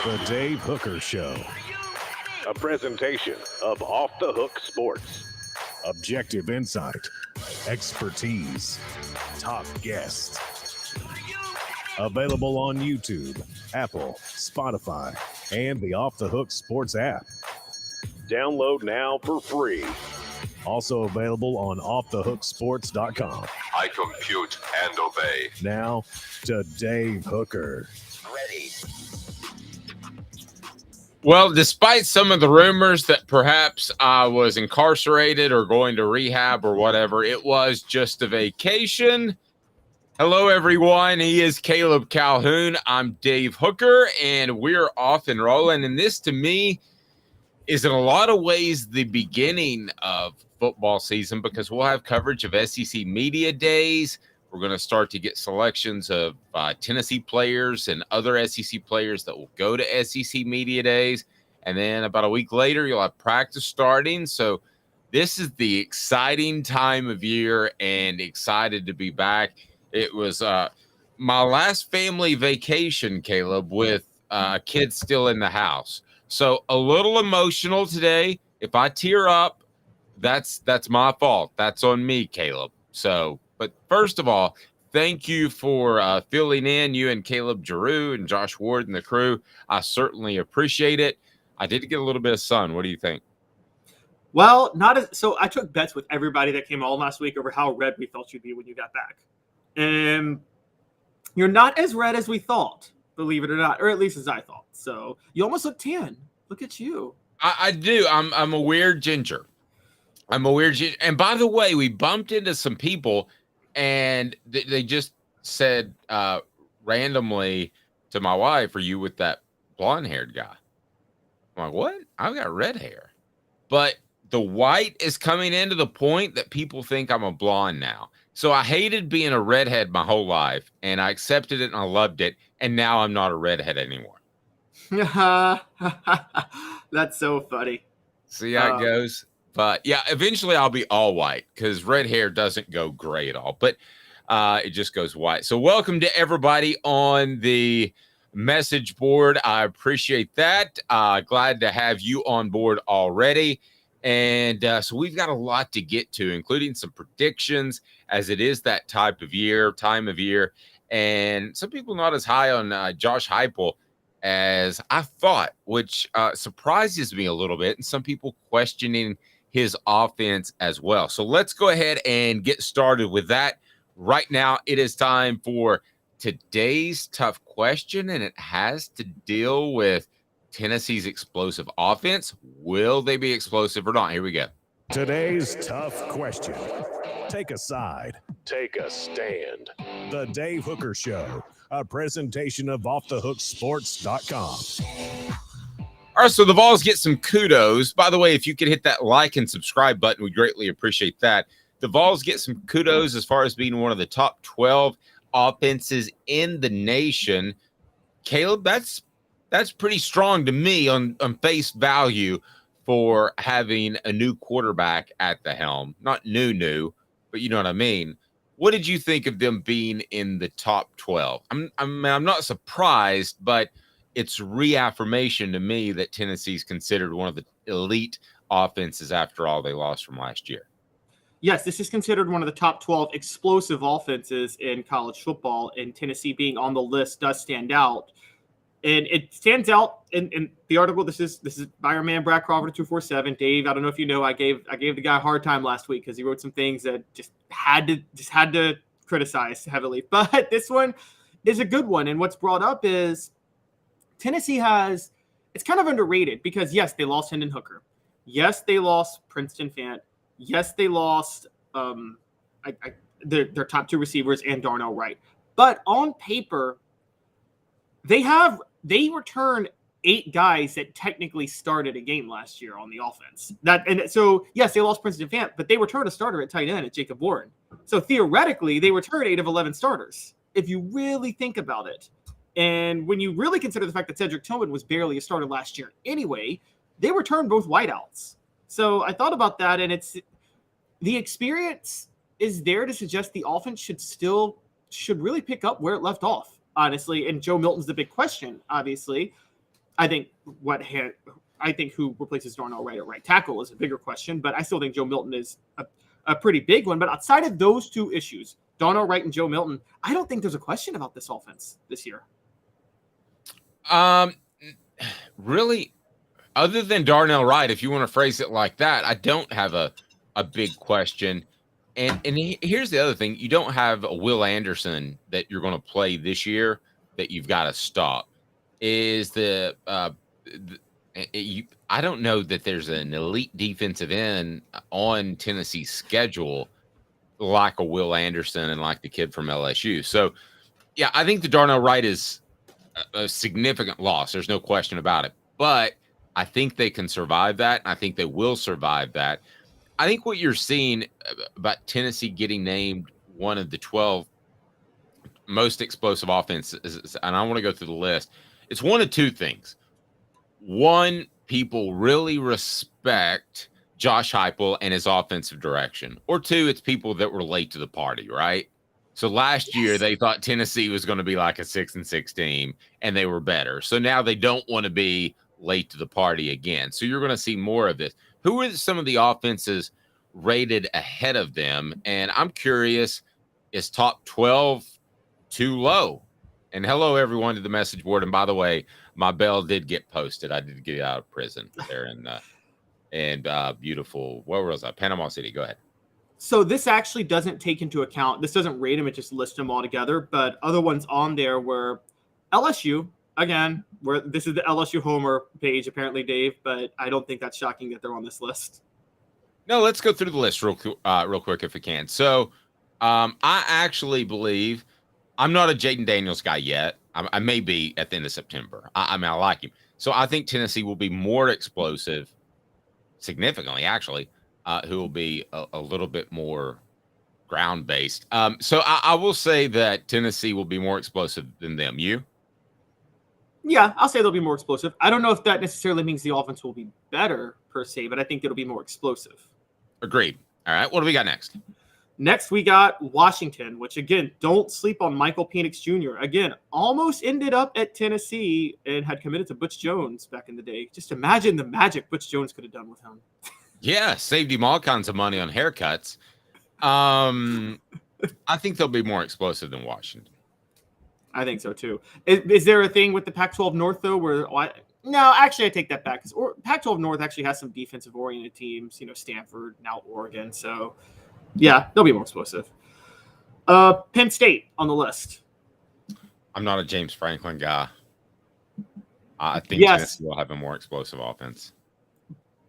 The Dave Hooker Show. A presentation of Off the Hook Sports. Objective insight, expertise, top guests. Available on YouTube, Apple, Spotify, and the Off the Hook Sports app. Download now for free. Also available on offthehooksports.com. I compute and obey. Now to Dave Hooker. Ready. Well, despite some of the rumors that perhaps I was incarcerated or going to rehab or whatever, it was just a vacation. Hello, everyone. He is Caleb Calhoun. I'm Dave Hooker, and we're off and rolling. And this, to me, is in a lot of ways the beginning of football season because we'll have coverage of SEC Media Days. We're going to start to get selections of Tennessee players and other SEC players that will go to SEC Media Days. And then about a week later, you'll have practice starting. So this is the exciting time of year and excited to be back. It was my last family vacation, Caleb, with kids still in the house. So a little emotional today. If I tear up, that's my fault. That's on me, Caleb. So, but first of all, thank you for filling in, you and Caleb Giroux and Josh Ward and the crew. I certainly appreciate it. I did get a little bit of sun. What do you think? Well, so I took bets with everybody that came on last week over how red we thought you'd be when you got back. And you're not as red as we thought, believe it or not, or at least as I thought. So you almost look tan. Look at you. I do. I'm a weird ginger. And by the way, we bumped into some people and they just said randomly to my wife, "Are you with that blonde-haired guy?" I'm like, "What? I've got red hair." But the white is coming into the point that people think I'm a blonde now. So I hated being a redhead my whole life, and I accepted it and I loved it, and now I'm not a redhead anymore. That's so funny. See how it goes? But yeah, eventually I'll be all white because red hair doesn't go gray at all, but it just goes white. So welcome to everybody on the message board. I appreciate that. Glad to have you on board already. And so we've got a lot to get to, including some predictions as it is that time of year. And some people not as high on Josh Heupel as I thought, which surprises me a little bit. And some people questioning his offense as well. So let's go ahead and get started with that. Right now, it is time for today's tough question, and it has to deal with Tennessee's explosive offense. Will they be explosive or not? Here we go. Today's tough question. Take a side. Take a stand. The Dave Hooker Show. A presentation of offthehooksports.com. All right, so the Vols get some kudos. By the way, if you could hit that like and subscribe button, we greatly appreciate that. The Vols get some kudos as far as being one of the top 12 offenses in the nation. Caleb, that's pretty strong to me on face value for having a new quarterback at the helm. Not new, but you know what I mean. What did you think of them being in the top 12? I'm not surprised, but it's reaffirmation to me that Tennessee's considered one of the elite offenses after all they lost from last year. Yes, this is considered one of the top 12 explosive offenses in college football, and Tennessee being on the list does stand out. And it stands out in the article. This is by our man Brad Crawford 247. Dave, I don't know if you know, I gave the guy a hard time last week because he wrote some things that just had to criticize heavily. But this one is a good one. And what's brought up is Tennessee it's kind of underrated because yes, they lost Hendon Hooker. Yes, they lost Princeton Fant. Yes, they lost their top two receivers and Darnell Wright. But on paper, they returned 8 guys that technically started a game last year on the offense. So yes, they lost Princeton Fant, but they returned a starter at tight end at Jacob Warren. So theoretically, they returned 8 of 11 starters, if you really think about it. And when you really consider the fact that Cedric Tillman was barely a starter last year anyway, they returned both wideouts. So I thought about that, and the experience is there to suggest the offense should really pick up where it left off, honestly. And Joe Milton's the big question, obviously. I think who replaces Darnell Wright at right tackle is a bigger question, but I still think Joe Milton is a pretty big one. But outside of those two issues, Darnell Wright and Joe Milton, I don't think there's a question about this offense this year. Really, other than Darnell Wright, if you want to phrase it like that, I don't have a big question. And here's the other thing. You don't have a Will Anderson that you're going to play this year that you've got to stop. I don't know that there's an elite defensive end on Tennessee's schedule like a Will Anderson and like the kid from LSU. So, yeah, I think the Darnell Wright is a significant loss. There's no question about it. But I think they can survive that. And I think they will survive that. I think what you're seeing about Tennessee getting named one of the 12 most explosive offenses, and I want to go through the list, it's one of two things. One, people really respect Josh Heupel and his offensive direction. Or two, it's people that were late to the party, right? So last year they thought Tennessee was going to be like a 6-6 team, and they were better. So now they don't want to be late to the party again. So you're going to see more of this. Who are some of the offenses rated ahead of them? And I'm curious, is top 12 too low? And hello, everyone, to the message board. And by the way, my bell did get posted. I did get out of prison there in beautiful, where was I? Panama City. Go ahead. So this actually doesn't take into account, this doesn't rate them, it just lists them all together. But other ones on there were LSU, again, where this is the LSU Homer page, apparently, Dave, but I don't think that's shocking that they're on this list. No, let's go through the list real quick if we can. So I actually believe I'm not a Jaden Daniels guy yet. I may be at the end of September. I mean, I like him. So I think Tennessee will be more explosive, significantly, actually, who will be a little bit more ground-based. So I will say that Tennessee will be more explosive than them. You? Yeah, I'll say they'll be more explosive. I don't know if that necessarily means the offense will be better, per se, but I think it'll be more explosive. Agreed. All right, what do we got next? Next, we got Washington, which, again, don't sleep on Michael Penix Jr. Again, almost ended up at Tennessee and had committed to Butch Jones back in the day. Just imagine the magic Butch Jones could have done with him. Yeah, saved him all kinds of money on haircuts. I think they'll be more explosive than Washington. I think so, too. Is there a thing with the Pac-12 North, though, where no, actually, I take that back. Because Pac-12 North actually has some defensive-oriented teams, Stanford, now Oregon. So, yeah, they'll be more explosive. Penn State on the list. I'm not a James Franklin guy. I think Tennessee will have a more explosive offense.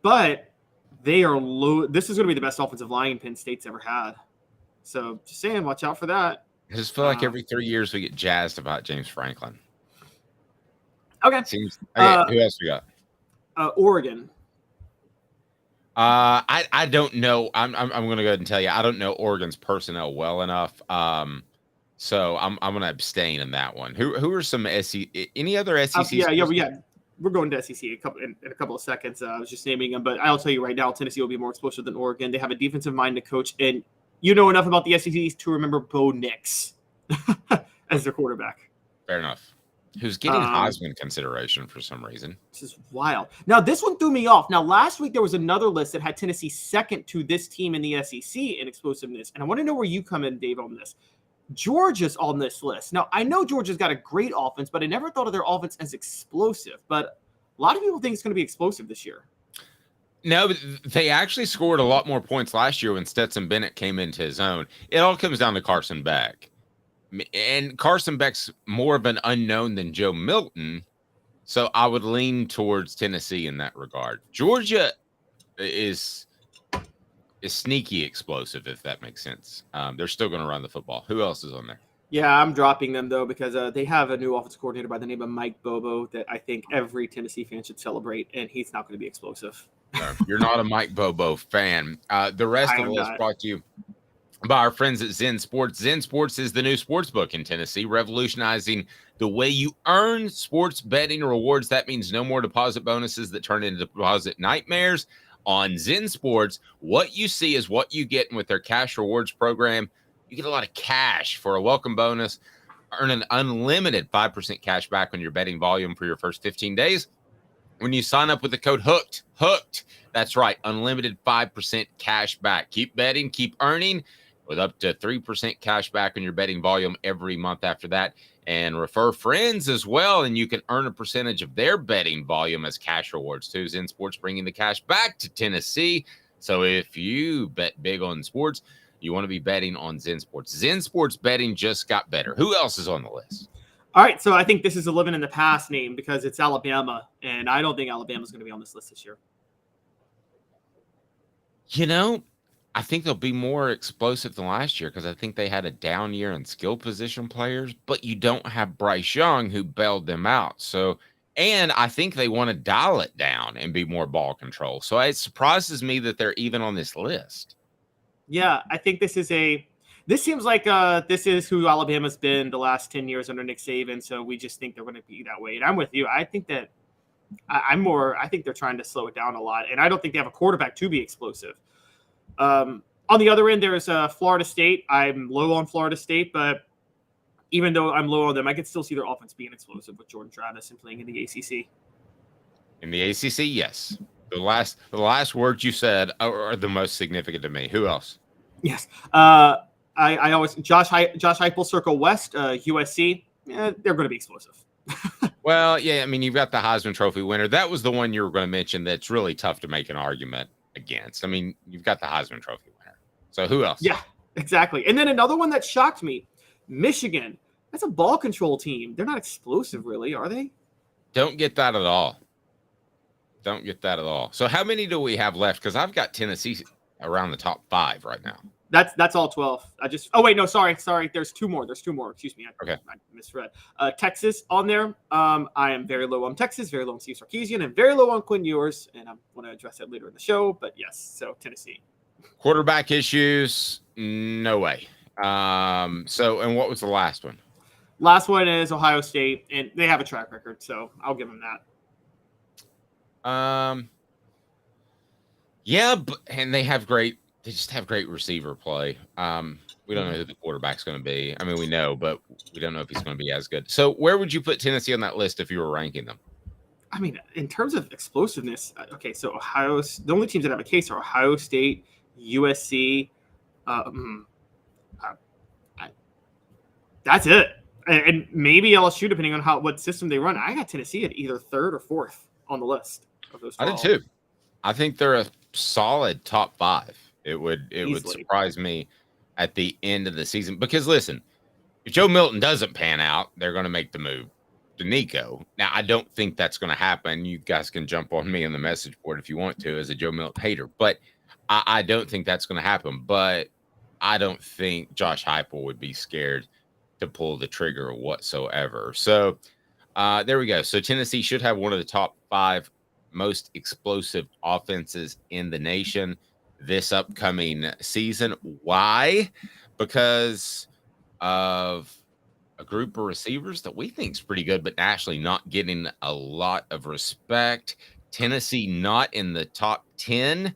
But they are low. This is going to be the best offensive line Penn State's ever had. So, just saying, watch out for that. I just feel like every 3 years we get jazzed about James Franklin. Okay. Who else we got? Oregon. I don't know. I'm going to go ahead and tell you, I don't know Oregon's personnel well enough. So I'm going to abstain in that one. Who are some SEC? Any other SEC? Yeah. We're going to SEC in a couple of seconds. I was just naming them, but I'll tell you right now, Tennessee will be more explosive than Oregon. They have a defensive-minded coach, and you know enough about the SEC to remember Bo Nix as their quarterback. Fair enough. Who's getting Heisman consideration for some reason. This is wild. Now, this one threw me off. Now, last week there was another list that had Tennessee second to this team in the SEC in explosiveness, and I want to know where you come in, Dave, on this. Georgia's on this list. Now, I know Georgia's got a great offense, but I never thought of their offense as explosive. But a lot of people think it's going to be explosive this year. No, but they actually scored a lot more points last year when Stetson Bennett came into his own. It all comes down to Carson Beck. And Carson Beck's more of an unknown than Joe Milton, so I would lean towards Tennessee in that regard. Georgia is sneaky explosive, if that makes sense. They're still going to run the football. Who else is on there? Yeah, I'm dropping them, though, because they have a new offensive coordinator by the name of Mike Bobo that I think every Tennessee fan should celebrate, and he's not going to be explosive. No, you're not a Mike Bobo fan. The rest of the list brought to you by our friends at Zen Sports. Zen Sports is the new sports book in Tennessee, revolutionizing the way you earn sports betting rewards. That means no more deposit bonuses that turn into deposit nightmares. On Zen Sports, what you see is what you get. And with their cash rewards program, you get a lot of cash for a welcome bonus. earn an unlimited 5% cash back on your betting volume for your first 15 days when you sign up with the code HOOKED. HOOKED. That's right. Unlimited 5% cash back. Keep betting, keep earning with up to 3% cash back on your betting volume every month after that. And refer friends as well, and you can earn a percentage of their betting volume as cash rewards too. Zen Sports bringing the cash back to Tennessee. So if you bet big on sports, you want to be betting on Zen Sports. Zen Sports betting just got better. Who else is on the list? All right, so I think this is a living in the past name because it's Alabama, and I don't think Alabama's going to be on this list this year. You know, I think they'll be more explosive than last year because I think they had a down year in skill position players, but you don't have Bryce Young who bailed them out. So, and I think they want to dial it down and be more ball control. So it surprises me that they're even on this list. Yeah, I think this seems like this is who Alabama's been the last 10 years under Nick Saban. So we just think they're going to be that way. And I'm with you. I think that I think they're trying to slow it down a lot. And I don't think they have a quarterback to be explosive. On the other end, there's Florida State. I'm low on Florida State, but even though I'm low on them, I could still see their offense being explosive with Jordan Travis and playing in the ACC. In the ACC, yes. The last words you said are the most significant to me. Who else? Yes. I always Josh Heupel, Circle West, USC. They're going to be explosive. Well, yeah, I mean, you've got the Heisman Trophy winner. That was the one you were going to mention that's really tough to make an argument against. I mean, you've got the Heisman Trophy winner. So who else? Yeah, exactly. And then another one that shocked me, Michigan. That's a ball control team. They're not explosive, really, are they? Don't get that at all. Don't get that at all. So how many do we have left? Because I've got Tennessee around the top 5 right now. That's all 12. Oh wait, no, sorry. There's two more. Excuse me. Okay. I misread. Texas on there. I am very low on Texas, very low on Steve Sarkisian, and very low on Quinn Ewers. And I want to address that later in the show. But yes, so Tennessee. Quarterback issues, no way. And what was the last one? Last one is Ohio State, and they have a track record, so I'll give them that. Yeah, and they just have great receiver play. We don't know who the quarterback's going to be. I mean, we know, but we don't know if he's going to be as good. So where would you put Tennessee on that list if you were ranking them? I mean, in terms of explosiveness, okay, so the only teams that have a case are Ohio State, USC. That's it. And maybe LSU, depending on what system they run. I got Tennessee at either 3rd or 4th on the list of those 12. I did too. I think they're a solid top 5. It would surprise me at the end of the season because listen, if Joe Milton doesn't pan out, they're going to make the move to Nico. Now, I don't think that's going to happen. You guys can jump on me on the message board if you want to as a Joe Milton hater, but I don't think that's going to happen. But I don't think Josh Heupel would be scared to pull the trigger whatsoever. So there we go. So Tennessee should have one of the top 5 most explosive offenses in the nation this upcoming season. Why? Because of a group of receivers that we think is pretty good, but actually not getting a lot of respect. Tennessee not in the top 10.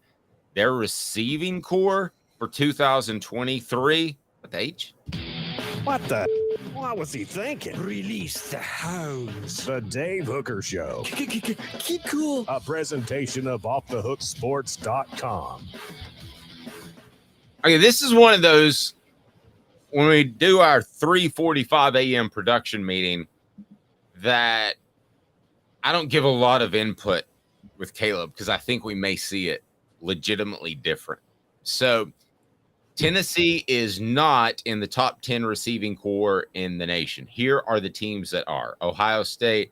Their receiving core for 2023. What the H? What the? What was he thinking? Release the hounds. The Dave Hooker Show. Keep cool. A presentation of offthehooksports.com. Okay, this is one of those when we do our 3:45 a.m. production meeting that I don't give a lot of input with Caleb because I think we may see it legitimately different. So Tennessee is not in the top 10 receiving core in the nation. Here are the teams that are. Ohio State.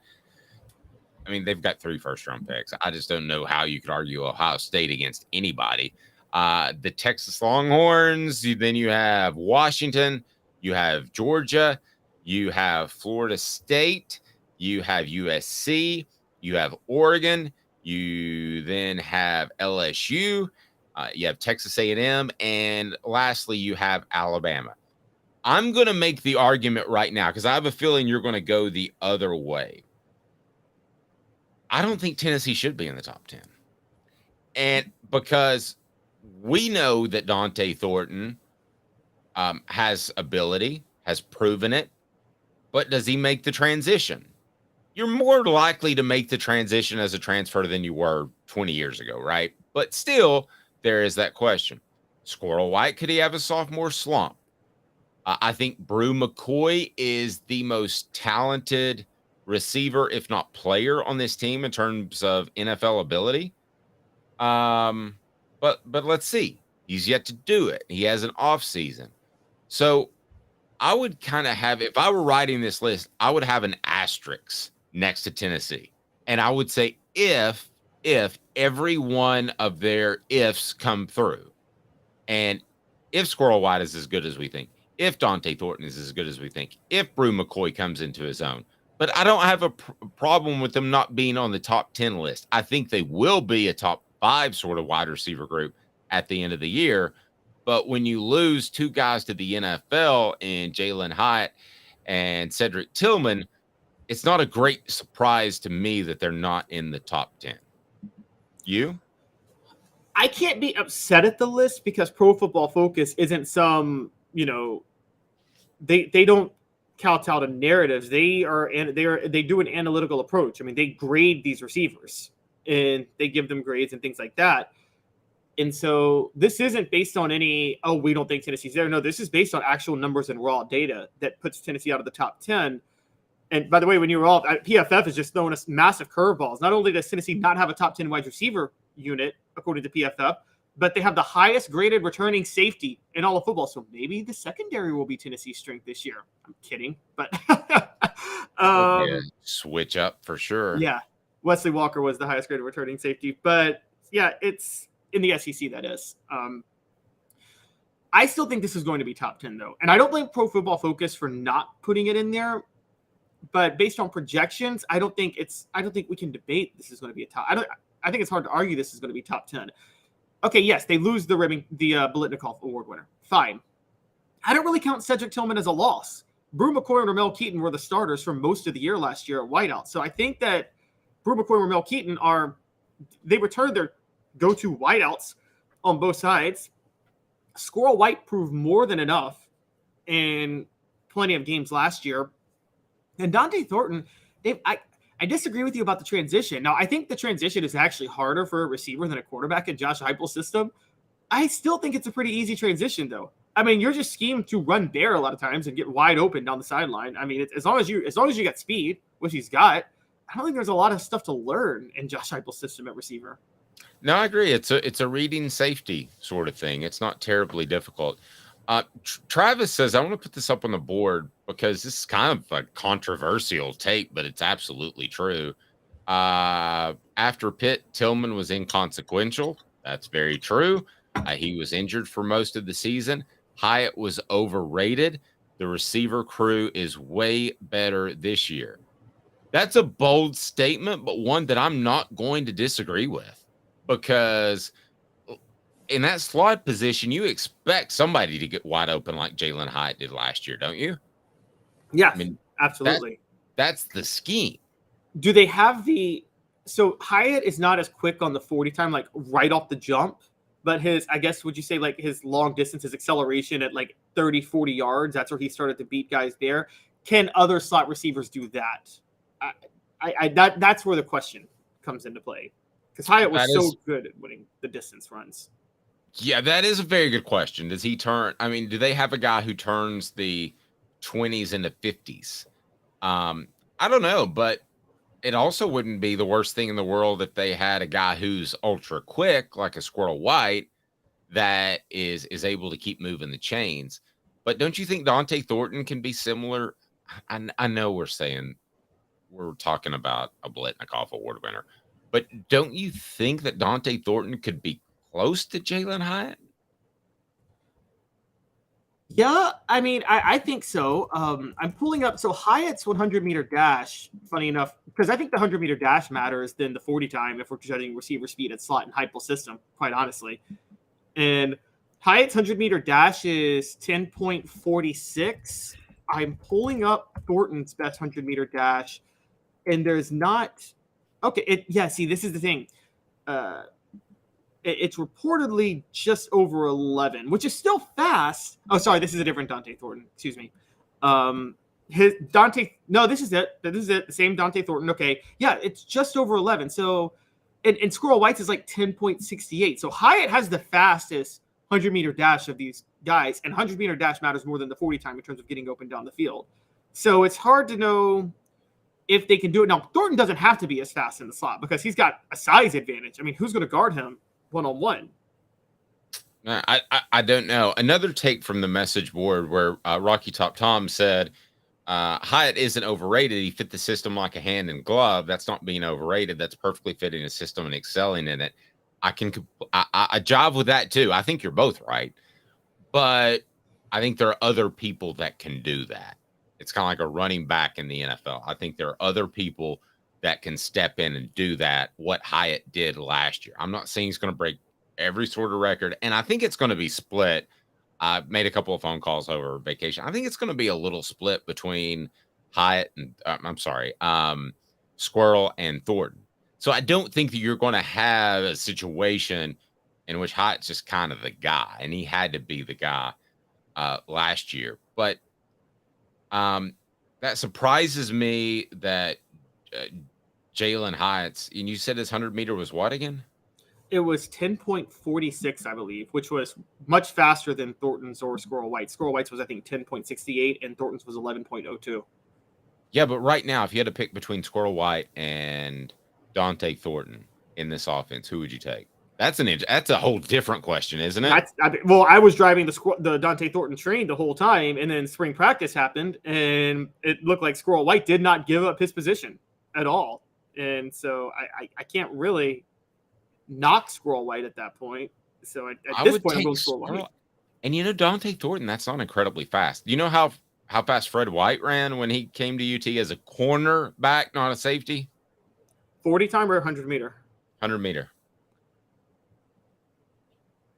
I mean, they've got 3 first-round picks. I just don't know how you could argue Ohio State against anybody. The Texas Longhorns. Then you have Washington. You have Georgia. You have Florida State. You have USC. You have Oregon. You then have LSU. You have Texas A&M, and lastly, you have Alabama. I'm going to make the argument right now because I have a feeling you're going to go the other way. I don't think Tennessee should be in the top 10. And because we know that Dante Thornton has ability, has proven it. but does he make the transition? You're more likely to make the transition as a transfer than you were 20 years ago, right? But still, there is that question. Squirrel White, could he have a sophomore slump? I think Brew McCoy is the most talented receiver, if not player, on this team in terms of NFL ability. But let's see. He's yet to do it. He has an off season. So I would kind of have, if I were writing this list, I would have an asterisk next to Tennessee. And I would say if every one of their ifs come through, and if Squirrel White is as good as we think, if Dante Thornton is as good as we think, if Brew McCoy comes into his own. But I don't have a problem with them not being on the top 10 list. I think they will be a top 5 sort of wide receiver group at the end of the year. But when you lose 2 guys to the NFL in Jalen Hyatt and Cedric Tillman, it's not a great surprise to me that they're not in the top 10. You? I can't be upset at the list because Pro Football Focus isn't some, they don't kowtow to narratives. They do an analytical approach. I mean, they grade these receivers and they give them grades and things like that. And so this isn't based on any, we don't think Tennessee's there. No, this is based on actual numbers and raw data that puts Tennessee out of the top 10. And by the way, when you were all, PFF is just throwing us massive curveballs. Not only does Tennessee not have a top 10 wide receiver unit, according to PFF, but they have the highest graded returning safety in all of football. So maybe the secondary will be Tennessee's strength this year. I'm kidding, but switch up for sure. Yeah, Wesley Walker was the highest graded returning safety, but yeah, it's in the SEC. That is. I still think this is going to be top 10 though, and I don't blame Pro Football Focus for not putting it in there. But based on projections, I don't think we can debate this is going to be a top. I think it's hard to argue this is going to be top 10. Okay, yes, they lose the Biletnikoff Award winner. Fine. I don't really count Cedric Tillman as a loss. Brew McCoy and Ramel Keaton were the starters for most of the year last year at wideout. So I think that Brew McCoy and Ramel Keaton they returned their go-to wideouts on both sides. Squirrel White proved more than enough in plenty of games last year. And Dante Thornton, I disagree with you about the transition. Now, I think the transition is actually harder for a receiver than a quarterback in Josh Heupel's system. I still think it's a pretty easy transition, though. I mean, you're just schemed to run bare a lot of times and get wide open down the sideline. I mean, as long as you got speed, which he's got, I don't think there's a lot of stuff to learn in Josh Heupel's system at receiver. No, I agree. It's a reading safety sort of thing. It's not terribly difficult. Travis says, I want to put this up on the board because this is kind of a controversial take, but it's absolutely true. After Pitt, Tillman was inconsequential. That's very true. He was injured for most of the season. Hyatt was overrated. The receiver crew is way better this year. That's a bold statement, but one that I'm not going to disagree with because in that slot position, you expect somebody to get wide open like Jalen Hyatt did last year, don't you? Yeah, I mean, absolutely. That's the scheme. Do they have so Hyatt is not as quick on the 40 time, like right off the jump, but would you say like his long distance, his acceleration at like 30, 40 yards, that's where he started to beat guys there. Can other slot receivers do that? That's where the question comes into play because Hyatt was so good at winning the distance runs. Yeah, that is a very good question. Does he turn? I mean, do they have a guy who turns the 20s into 50s? I don't know, but it also wouldn't be the worst thing in the world if they had a guy who's ultra quick, like a Squirrel White, that is able to keep moving the chains. But don't you think Dante Thornton can be similar? I know we're talking about a Biletnikoff Award winner, but don't you think that Dante Thornton could be close to Jalen Hyatt? Yeah, I mean, I think so. I'm pulling up. So Hyatt's 100-meter dash, funny enough, because I think the 100-meter dash matters than the 40 time if we're judging receiver speed at slot and Heupel's system, quite honestly. And Hyatt's 100-meter dash is 10.46. I'm pulling up Thornton's best 100-meter dash, and there's not – okay, see, this is the thing. It's reportedly just over 11, which is still fast. Oh, sorry, this is a different Dante Thornton. Excuse me. his Dante. No, this is it. This is it. The same Dante Thornton. Okay, yeah, it's just over 11. So, and Squirrel White's is like 10.68. So Hyatt has the fastest 100-meter dash of these guys, and 100-meter dash matters more than the 40 time in terms of getting open down the field. So it's hard to know if they can do it. Now, Thornton doesn't have to be as fast in the slot because he's got a size advantage. I mean, who's going to guard him one-on-one? I don't know. Another take from the message board where Rocky Top Tom said Hyatt isn't overrated. He fit the system like a hand in glove. That's not being overrated. That's perfectly fitting the system and excelling in it. I jive with that too. I think you're both right, but I think there are other people that can do that. It's kind of like a running back in the NFL. I think there are other people that can step in and do that. What Hyatt did last year. I'm not saying he's going to break every sort of record, and I think it's going to be split. I made a couple of phone calls over vacation. I think it's going to be a little split between Hyatt and Squirrel and Thornton. So I don't think that you're going to have a situation in which Hyatt's just kind of the guy, and he had to be the guy last year. But that surprises me that Jalen Hyatt's, and you said his 100-meter was what again? It was 10.46, I believe, which was much faster than Thornton's or Squirrel White's. Squirrel White's was, I think, 10.68, and Thornton's was 11.02. Yeah, but right now, if you had to pick between Squirrel White and Dante Thornton in this offense, who would you take? That's a whole different question, isn't it? I was driving the Dante Thornton train the whole time, and then spring practice happened, and it looked like Squirrel White did not give up his position at all. And so I can't really knock Squirrel White at that point. So at this point, I'm going Squirrel White. And Dante Thornton, that's not incredibly fast. You know how fast Fred White ran when he came to UT as a cornerback, not a safety? 40 time or 100 meter? 100 meter.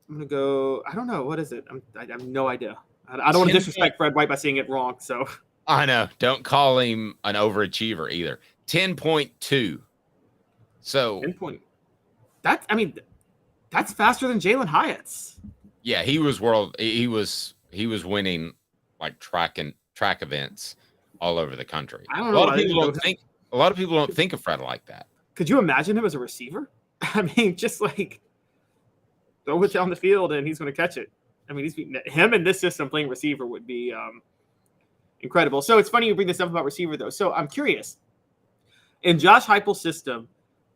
I'm going to go, I don't know. What is it? I have no idea. I don't want to disrespect Fred White by saying it wrong. So I know. Don't call him an overachiever either. 10.2. So 10 point. That's faster than Jalen Hyatt's. Yeah, he was winning like track events all over the country. I don't know. A lot of people don't think of Fred like that. Could you imagine him as a receiver? I mean, just like throw it down the field and he's going to catch it. I mean, him in this system playing receiver would be incredible. So it's funny you bring this up about receiver, though. So I'm curious. In Josh Heupel's system,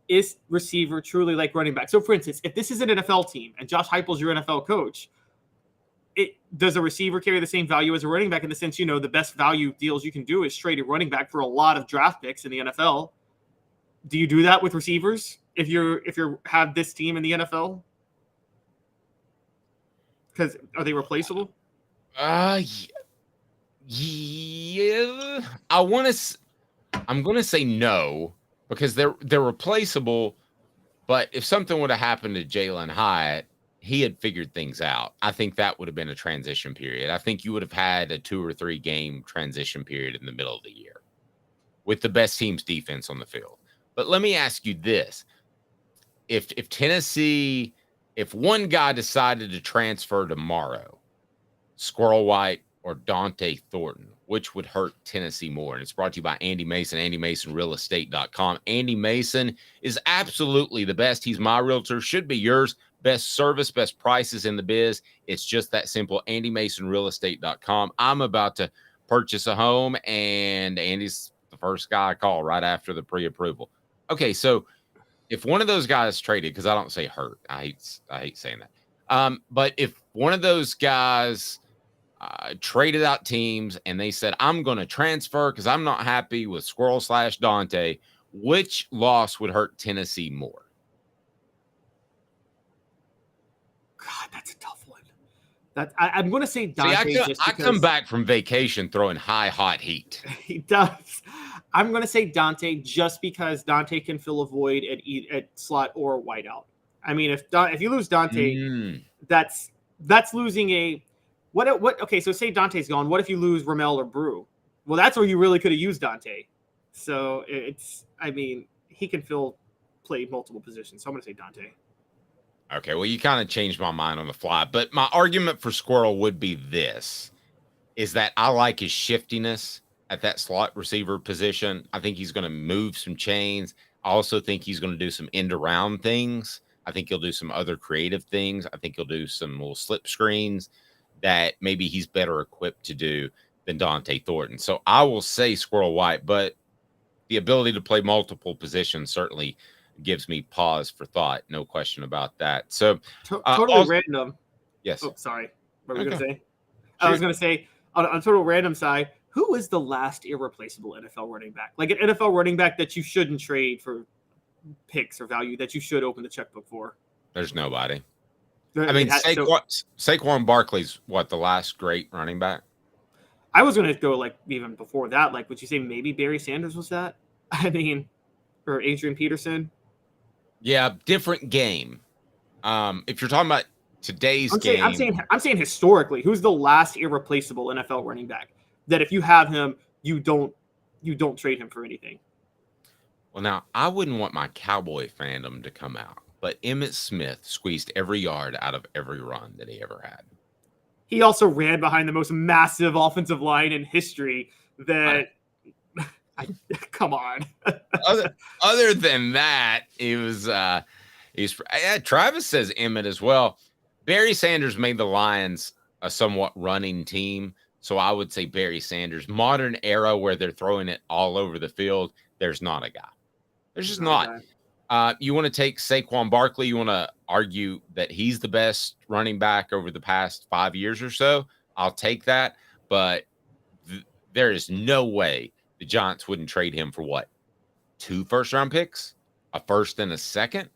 is receiver truly like running back? So, for instance, if this is an NFL team and Josh Heupel's your NFL coach, does a receiver carry the same value as a running back in the sense, the best value deals you can do is trade a running back for a lot of draft picks in the NFL? Do you do that with receivers if you have this team in the NFL? Because are they replaceable? Yeah. I'm going to say no because they're replaceable. But if something would have happened to Jalen Hyatt, he had figured things out. I think that would have been a transition period. I think you would have had a 2 or 3 game transition period in the middle of the year with the best team's defense on the field. But let me ask you this. If Tennessee, if one guy decided to transfer tomorrow, Squirrel White or Dante Thornton, which would hurt Tennessee more? And it's brought to you by Andy Mason, AndyMasonRealEstate.com. Andy Mason is absolutely the best. He's my realtor, should be yours. Best service, best prices in the biz. It's just that simple. AndyMasonRealEstate.com. I'm about to purchase a home, and Andy's the first guy I call right after the pre-approval. Okay, so if one of those guys traded, because I don't say hurt, I hate saying that. But if one of those guys traded out teams and they said, I'm going to transfer because I'm not happy with Squirrel/Dante, which loss would hurt Tennessee more? God, that's a tough one. I'm going to say Dante. See, I come back from vacation throwing hot heat. He does. I'm going to say Dante just because Dante can fill a void at slot or wideout. I mean, if you lose Dante, that's losing a what? Okay, so say Dante's gone. What if you lose Ramel or Brew? Well, that's where you really could have used Dante. So he can play multiple positions. So I'm going to say Dante. Okay, well, you kind of changed my mind on the fly. But my argument for Squirrel would be this, is that I like his shiftiness. at that slot receiver position. I think he's going to move some chains. I also think he's going to do some end around things. I think he'll do some other creative things. I think he'll do some little slip screens that maybe he's better equipped to do than Dante Thornton. So I will say Squirrel White, but the ability to play multiple positions certainly gives me pause for thought. No question about that. So totally random. Yes. Oh, sorry. What were we going to say? Sure. I was going to say on a total random side, who is the last irreplaceable NFL running back? Like an NFL running back that you shouldn't trade for picks or value, that you should open the checkbook for? There's nobody. I mean, Saquon Barkley's the last great running back? I was going to go like even before that. Like, would you say maybe Barry Sanders was that? I mean, or Adrian Peterson? Yeah, different game. If you're talking about today's game, I'm saying historically, who's the last irreplaceable NFL running back that if you have him, you don't trade him for anything? Well, now I wouldn't want my Cowboy fandom to come out, but Emmitt Smith squeezed every yard out of every run that he ever had. He also ran behind the most massive offensive line in history. Come on. other than that, it was Travis says Emmett as well. Barry Sanders made the Lions a somewhat running team, so I would say Barry Sanders. Modern era where they're throwing it all over the field, there's not a guy. There's just not. You want to take Saquon Barkley, you want to argue that he's the best running back over the past 5 years or so. I'll take that, but there is no way the Giants wouldn't trade him for 2 first-round picks, a first and a second,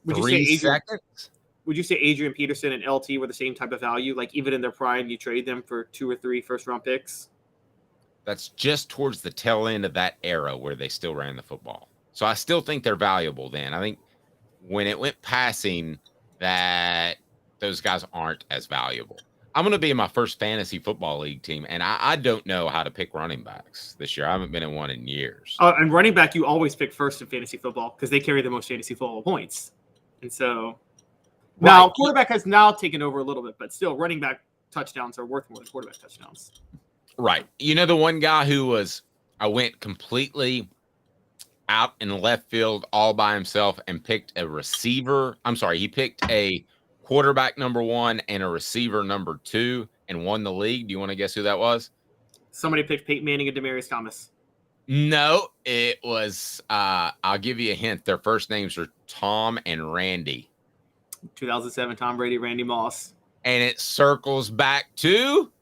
3 seconds. Would you say Adrian Peterson and LT were the same type of value? Like even in their prime, you trade them for 2 or 3 first-round picks? That's just towards the tail end of that era where they still ran the football. So I still think they're valuable then. I think when it went passing, that those guys aren't as valuable. I'm going to be in my first fantasy football league team, and I don't know how to pick running backs this year. I haven't been in one in years. And running back, you always pick first in fantasy football because they carry the most fantasy football points. And so now quarterback has now taken over a little bit, but still running back touchdowns are worth more than quarterback touchdowns. Right. You know, the one guy who I went completely out in left field all by himself and picked a receiver. I'm sorry, he picked a quarterback number 1 and a receiver number 2 and won the league. Do you want to guess who that was? Somebody picked Peyton Manning and Demaryius Thomas. No, it was, I'll give you a hint. Their first names are Tom and Randy. 2007 Tom Brady, Randy Moss. And it circles back to,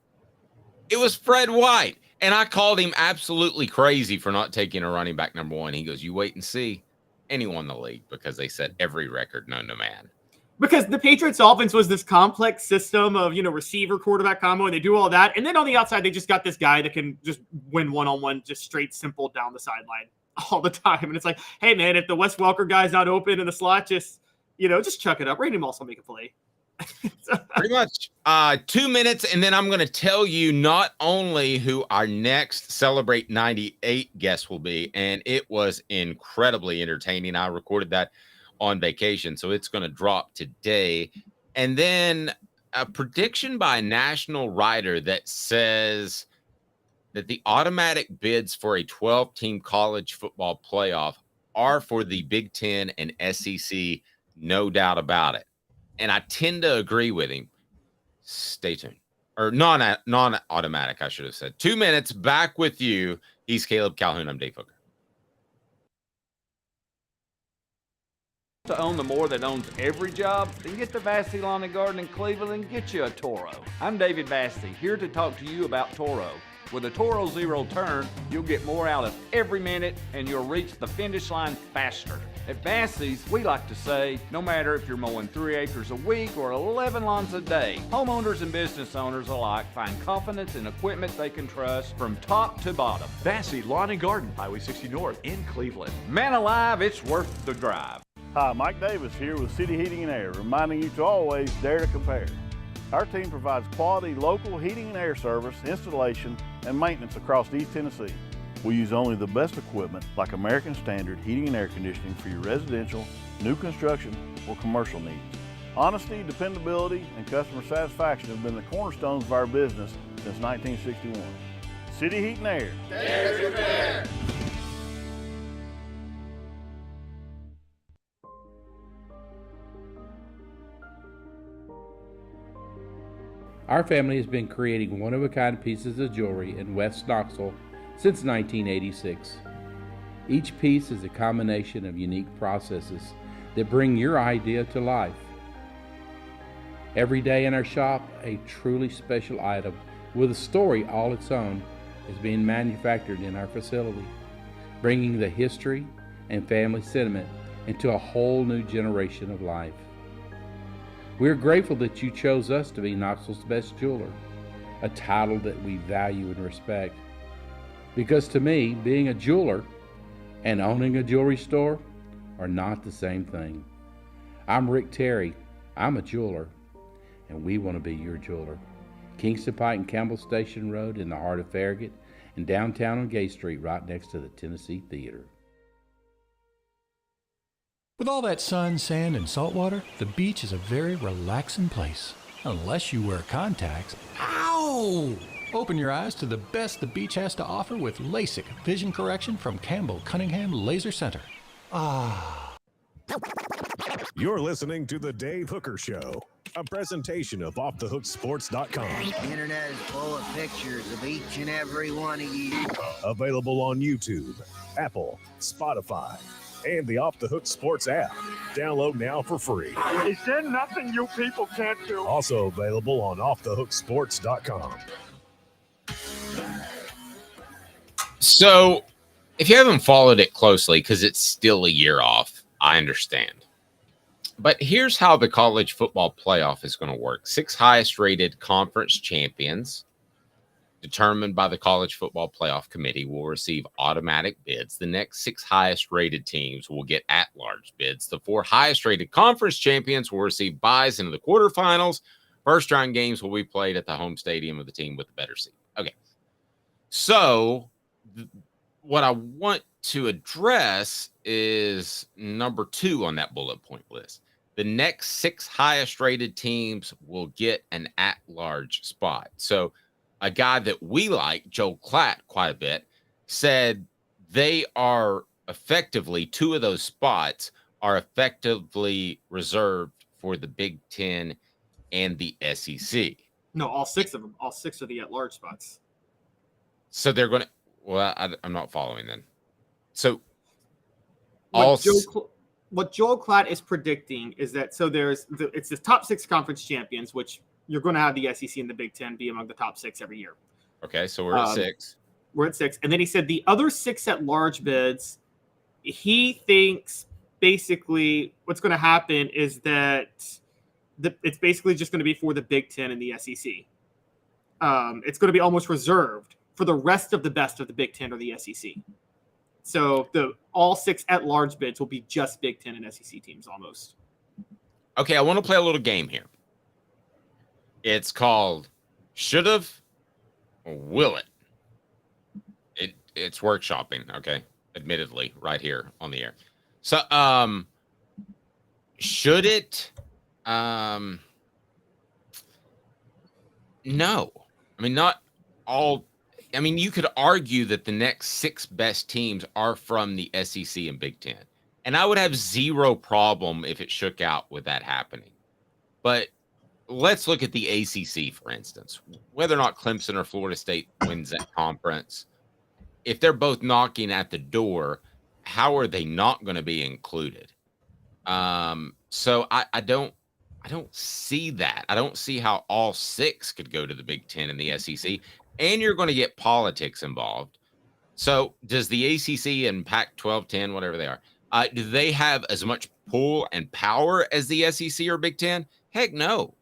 it was Fred White. And I called him absolutely crazy for not taking a running back number 1. He goes, you wait and see. And he won the league because they set every record known to man. Because the Patriots offense was this complex system of, receiver quarterback combo, and they do all that. And then on the outside, they just got this guy that can just win one-on-one, just straight simple down the sideline all the time. And it's like, hey man, if the Wes Welker guy's not open in the slot, just chuck it up. Randy Moss will make a play. Pretty much 2 minutes, and then I'm going to tell you not only who our next Celebrate 98 guest will be, and it was incredibly entertaining. I recorded that on vacation, so it's going to drop today. And then a prediction by a national writer that says that the automatic bids for a 12-team college football playoff are for the Big Ten and SEC, no doubt about it. And I tend to agree with him. Stay tuned. Or non-automatic, I should have said. 2 minutes, back with you. He's Caleb Calhoun. I'm Dave Hooker. To own the more that owns every job, then get to Vassy Lawn and Garden in Cleveland and get you a Toro. I'm David Vassy, here to talk to you about Toro. With a Toro Zero Turn, you'll get more out of every minute and you'll reach the finish line faster. At Vassy's, we like to say, no matter if you're mowing 3 acres a week or 11 lawns a day, homeowners and business owners alike find confidence in equipment they can trust from top to bottom. Vassy Lawn and Garden, Highway 60 North in Cleveland. Man alive, it's worth the drive. Hi, Mike Davis here with City Heating and Air, reminding you to always dare to compare. Our team provides quality local heating and air service, installation, and maintenance across East Tennessee. We use only the best equipment like American Standard heating and air conditioning for your residential, new construction, or commercial needs. Honesty, dependability, and customer satisfaction have been the cornerstones of our business since 1961. City Heat and Air. Our family has been creating one-of-a-kind pieces of jewelry in West Knoxville since 1986. Each piece is a combination of unique processes that bring your idea to life. Every day in our shop, a truly special item with a story all its own is being manufactured in our facility, bringing the history and family sentiment into a whole new generation of life. We are grateful that you chose us to be Knoxville's best jeweler, a title that we value and respect. Because to me, being a jeweler and owning a jewelry store are not the same thing. I'm Rick Terry. I'm a jeweler, and we want to be your jeweler. Kingston Pike and Campbell Station Road in the heart of Farragut, and downtown on Gay Street right next to the Tennessee Theater. With all that sun, sand, and salt water, the beach is a very relaxing place. Unless you wear contacts. Ow! Open your eyes to the best the beach has to offer with LASIK vision correction from Campbell Cunningham Laser Center. Ah. You're listening to The Dave Hooker Show, a presentation of OffTheHookSports.com. The internet is full of pictures of each and every one of you. Available on YouTube, Apple, Spotify, and the Off the Hook Sports app. Download now for free. Is there nothing you people can't do? Also available on OffTheHookSports.com. So, if you haven't followed it closely, because it's still a year off, I understand. But here's how the college football playoff is going to work. 6 highest rated conference champions determined by the College Football Playoff Committee will receive automatic bids. The next 6 highest rated teams will get at-large bids. The 4 highest rated conference champions will receive buys into the quarterfinals. First round games will be played at the home stadium of the team with the better seed. Okay. So what I want to address is number 2 on that bullet point list. The next 6 highest rated teams will get an at-large spot. So a guy that we like, Joel Klatt, quite a bit, said they are effectively, 2 of those spots are effectively reserved for the Big Ten and the SEC. No, all 6 of them. All 6 are the at-large spots. So they're going to, well, I'm not following then. So what Joel Klatt is predicting is that, so it's the top 6 conference champions, which you're going to have the SEC and the Big Ten be among the top 6 every year. Okay, so we're at 6. We're at 6. And then he said the other 6 at-large bids, he thinks basically what's going to happen is that it's basically just going to be for the Big Ten and the SEC. It's going to be almost reserved for the rest of the best of the Big Ten or the SEC. So all 6 at-large bids will be just Big Ten and SEC teams almost. Okay, I want to play a little game here. It's called Should've or Will It? It's workshopping, okay? Admittedly, right here on the air. So, should it? No. I mean, not all. I mean, you could argue that the next 6 best teams are from the SEC and Big Ten. And I would have zero problem if it shook out with that happening. But let's look at the ACC, for instance. Whether or not Clemson or Florida State wins that conference, if they're both knocking at the door, how are they not going to be included? So I don't see that. I don't see how all 6 could go to the Big Ten and the SEC, and you're going to get politics involved. So does the ACC and Pac-12, 10, whatever they are, do they have as much pull and power as the SEC or Big Ten? Heck no.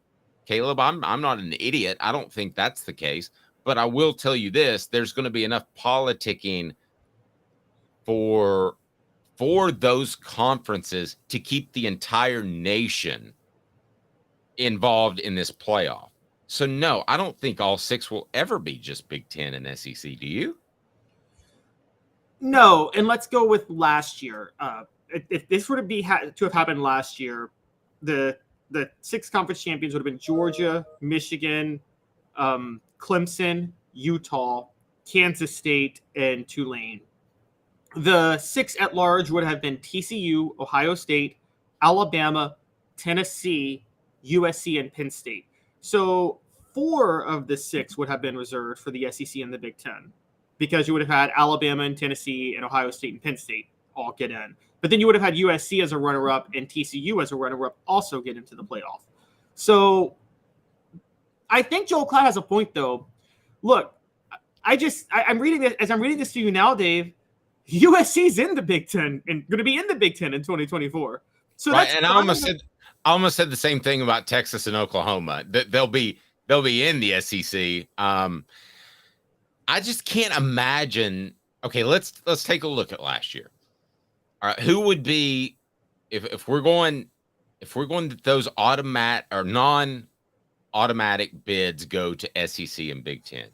Caleb, I'm not an idiot. I don't think that's the case. But I will tell you this, there's going to be enough politicking for those conferences to keep the entire nation involved in this playoff. So, no, I don't think all 6 will ever be just Big Ten and SEC. Do you? No, and let's go with last year. If this would have to have happened last year, the 6 conference champions would have been Georgia, Michigan, Clemson, Utah, Kansas State, and Tulane. The 6 at large would have been TCU, Ohio State, Alabama, Tennessee, USC, and Penn State. So 4 of the 6 would have been reserved for the SEC and the Big Ten, because you would have had Alabama and Tennessee and Ohio State and Penn State all get in. But then you would have had USC as a runner-up and TCU as a runner-up also get into the playoff. So I think Joel Klatt has a point, though. Look, I'm reading this as I'm reading this to you now, Dave. USC's in the Big Ten and going to be in the Big Ten in 2024. So right, and I almost said the same thing about Texas and Oklahoma. That they'll be in the SEC. I just can't imagine. Okay, let's take a look at last year. All right, who would be if we're going that those automatic or non-automatic bids go to SEC and Big Ten?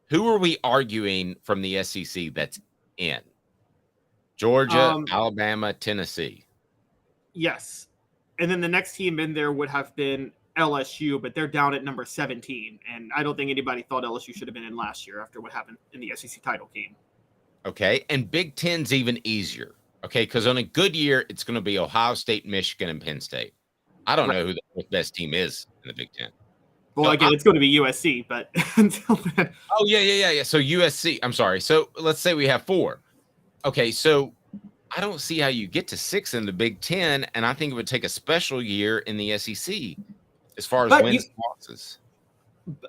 Who are we arguing from the SEC that's in? Georgia, Alabama, Tennessee. Yes. And then the next team in there would have been LSU, but they're down at number 17. And I don't think anybody thought LSU should have been in last year after what happened in the SEC title game. Okay. And Big Ten's even easier. Okay. Because on a good year, it's going to be Ohio State, Michigan, and Penn State. I don't know who the best team is in the Big Ten. Well, again, it's going to be USC, but until then. Oh, yeah. So USC. I'm sorry. So let's say we have 4. Okay, so I don't see how you get to 6 in the Big Ten, and I think it would take a special year in the SEC as far as wins and losses.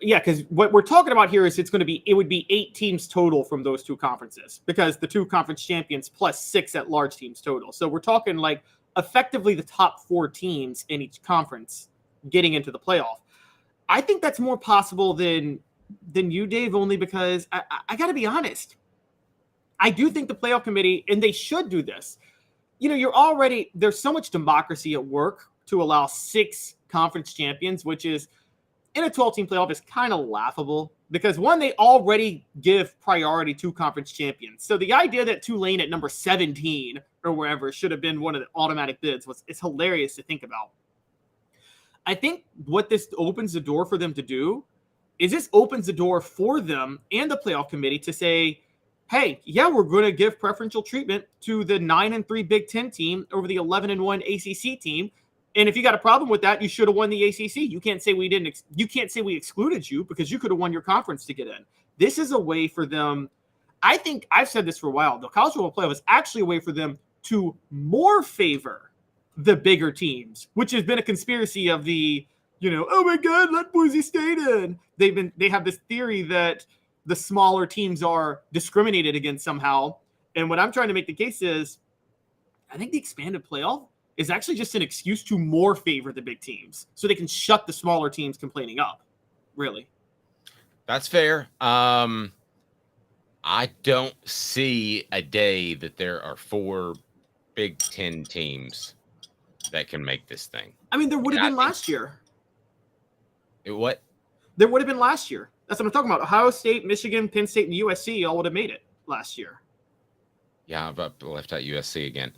Yeah, because what we're talking about here is it would be 8 teams total from those 2 conferences, because the 2 conference champions plus 6 at large teams total. So we're talking like effectively the top 4 teams in each conference getting into the playoff. I think that's more possible than you, Dave, only because I got to be honest. I do think the playoff committee, and they should do this. There's so much democracy at work to allow 6 conference champions, which is in a 12-team playoff is kind of laughable because, one, they already give priority to conference champions. So the idea that Tulane at number 17 or wherever should have been one of the automatic bids it's hilarious to think about. I think what this opens the door for them to do is this opens the door for them and the playoff committee to say, hey, yeah, we're going to give preferential treatment to the 9-3 Big Ten team over the 11-1 ACC team. And if you got a problem with that, you should have won the ACC. You can't say we didn't. You can't say we excluded you because you could have won your conference to get in. This is a way for them. I think I've said this for a while. The college football playoff is actually a way for them to more favor the bigger teams, which has been a conspiracy of the, oh my God, let Boise State in. They have this theory that the smaller teams are discriminated against somehow. And what I'm trying to make the case is I think the expanded playoff is actually just an excuse to more favor the big teams so they can shut the smaller teams complaining up. Really. That's fair. I don't see a day that there are 4 Big Ten teams that can make this thing. I mean, there would have been last year. What? There would have been last year. That's what I'm talking about. Ohio State, Michigan, Penn State, and USC all would have made it last year. Yeah, but left out USC again.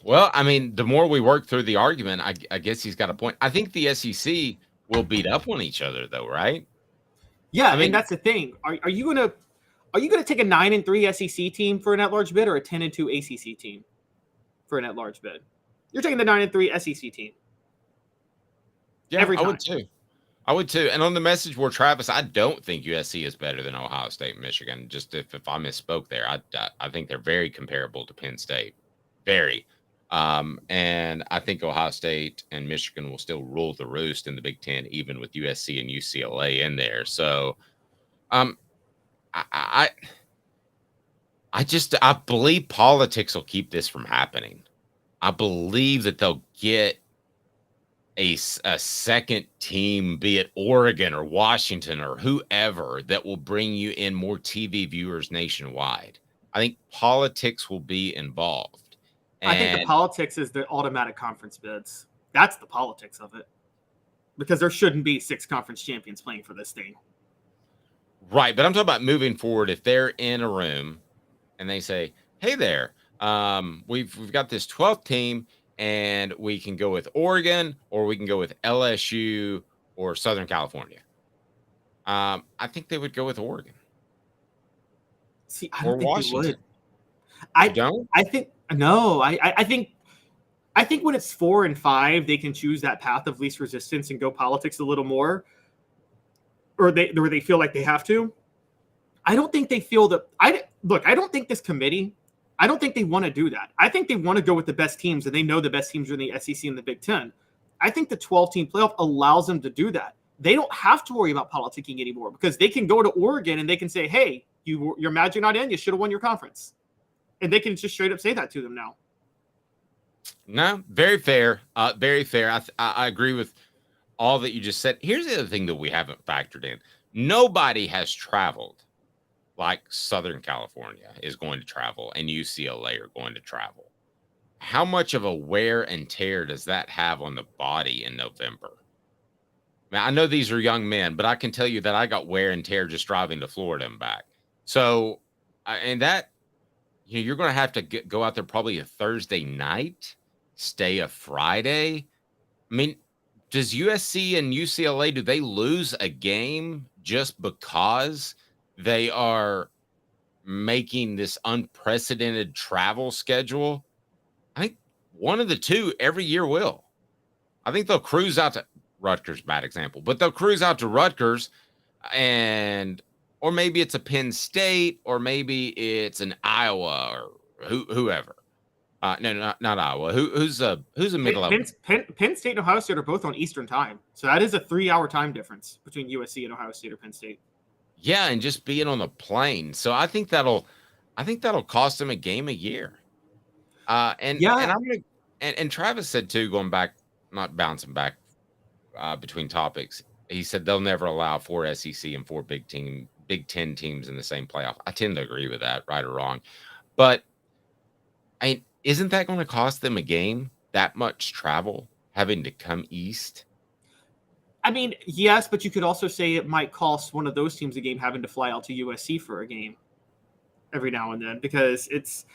Well, I mean, the more we work through the argument, I guess he's got a point. I think the SEC will beat up on each other, though, right? Yeah, I mean, that's the thing. Are you gonna take a 9-3 SEC team for an at-large bid or a 10-2 ACC team for an at-large bid? You're taking the 9-3 SEC team. Yeah, every time. I would too. And on the message board, Travis, I don't think USC is better than Ohio State and Michigan. Just if I misspoke there, I think they're very comparable to Penn State. Very. And I think Ohio State and Michigan will still rule the roost in the Big Ten, even with USC and UCLA in there. So I believe politics will keep this from happening. I believe that they'll get a second team, be it Oregon or Washington or whoever, that will bring you in more TV viewers nationwide. I think politics will be involved. I think the politics is the automatic conference bids. That's the politics of it. Because there shouldn't be 6 conference champions playing for this thing. Right, but I'm talking about moving forward. If they're in a room and they say, hey there, we've got this 12th team, and we can go with Oregon or we can go with LSU or Southern California. I think they would go with Oregon. See, I or don't think Washington. they would. I don't. I think no. I think when it's 4 and 5, they can choose that path of least resistance and go politics a little more, or they feel like they have to. I don't think they feel that. I don't think this committee. I don't think they want to do that. I think they want to go with the best teams, and they know the best teams are in the SEC and the Big Ten. I think the 12-team playoff allows them to do that. They don't have to worry about politicking anymore because they can go to Oregon and they can say, "Hey, you're mad you're not in. You should have won your conference," and they can just straight up say that to them now. No, very fair. Very fair. I agree with all that you just said. Here's the other thing that we haven't factored in. Nobody has traveled like Southern California is going to travel and UCLA are going to travel. How much of a wear and tear does that have on the body in November? Now, I know these are young men, but I can tell you that I got wear and tear just driving to Florida and back. So, and that, you're going to have to go out there probably a Thursday night, stay a Friday. I mean, does USC and UCLA, do they lose a game just because they are making this unprecedented travel schedule? I think one of the two every year will. I think they'll cruise out to Rutgers, bad example, but they'll cruise out to Rutgers or maybe it's a Penn State, or maybe it's an Iowa or whoever. No, not Iowa. Who's a mid-level? Penn State and Ohio State are both on Eastern time, so that is a 3-hour time difference between USC and Ohio State or Penn State. Yeah, and just being on the plane. So I think that'll cost them a game a year. And Travis said too, going back, not bouncing back between topics. He said they'll never allow 4 SEC and 4 Big Ten teams in the same playoff. I tend to agree with that, right or wrong. But isn't that going to cost them a game? That much travel, having to come east? I mean, yes, but you could also say it might cost one of those teams a game having to fly out to USC for a game every now and then, because it's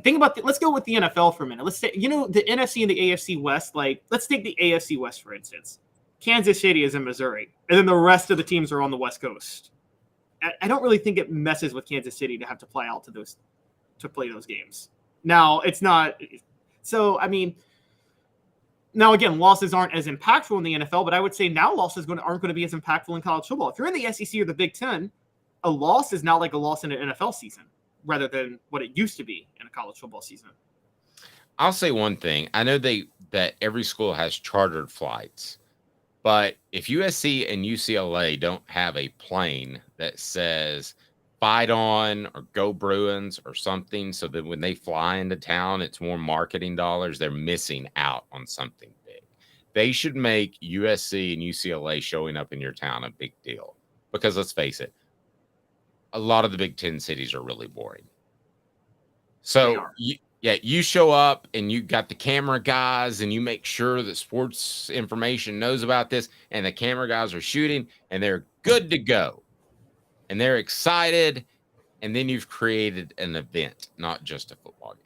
think about let's go with the NFL for a minute. Let's say, the NFC and the AFC West, let's take the AFC West, for instance. Kansas City is in Missouri, and then the rest of the teams are on the West Coast. I don't really think it messes with Kansas City to have to fly out to play those games. Now, it's not. So, I mean, now again, losses aren't as impactful in the NFL, but I would say now losses aren't going to be as impactful in college football. If you're in the SEC or the Big Ten, a loss is now like a loss in an NFL season rather than what it used to be in a college football season. I'll say one thing. I know that every school has chartered flights. But if USC and UCLA don't have a plane that says "Fight on" or "Go Bruins" or something, so that when they fly into town, it's more marketing dollars, they're missing out on something big. They should make USC and UCLA showing up in your town a big deal. Because let's face it, a lot of the Big Ten cities are really boring. So you show up and you got the camera guys and you make sure that sports information knows about this, and the camera guys are shooting and they're good to go and they're excited. And then you've created an event, not just a football game.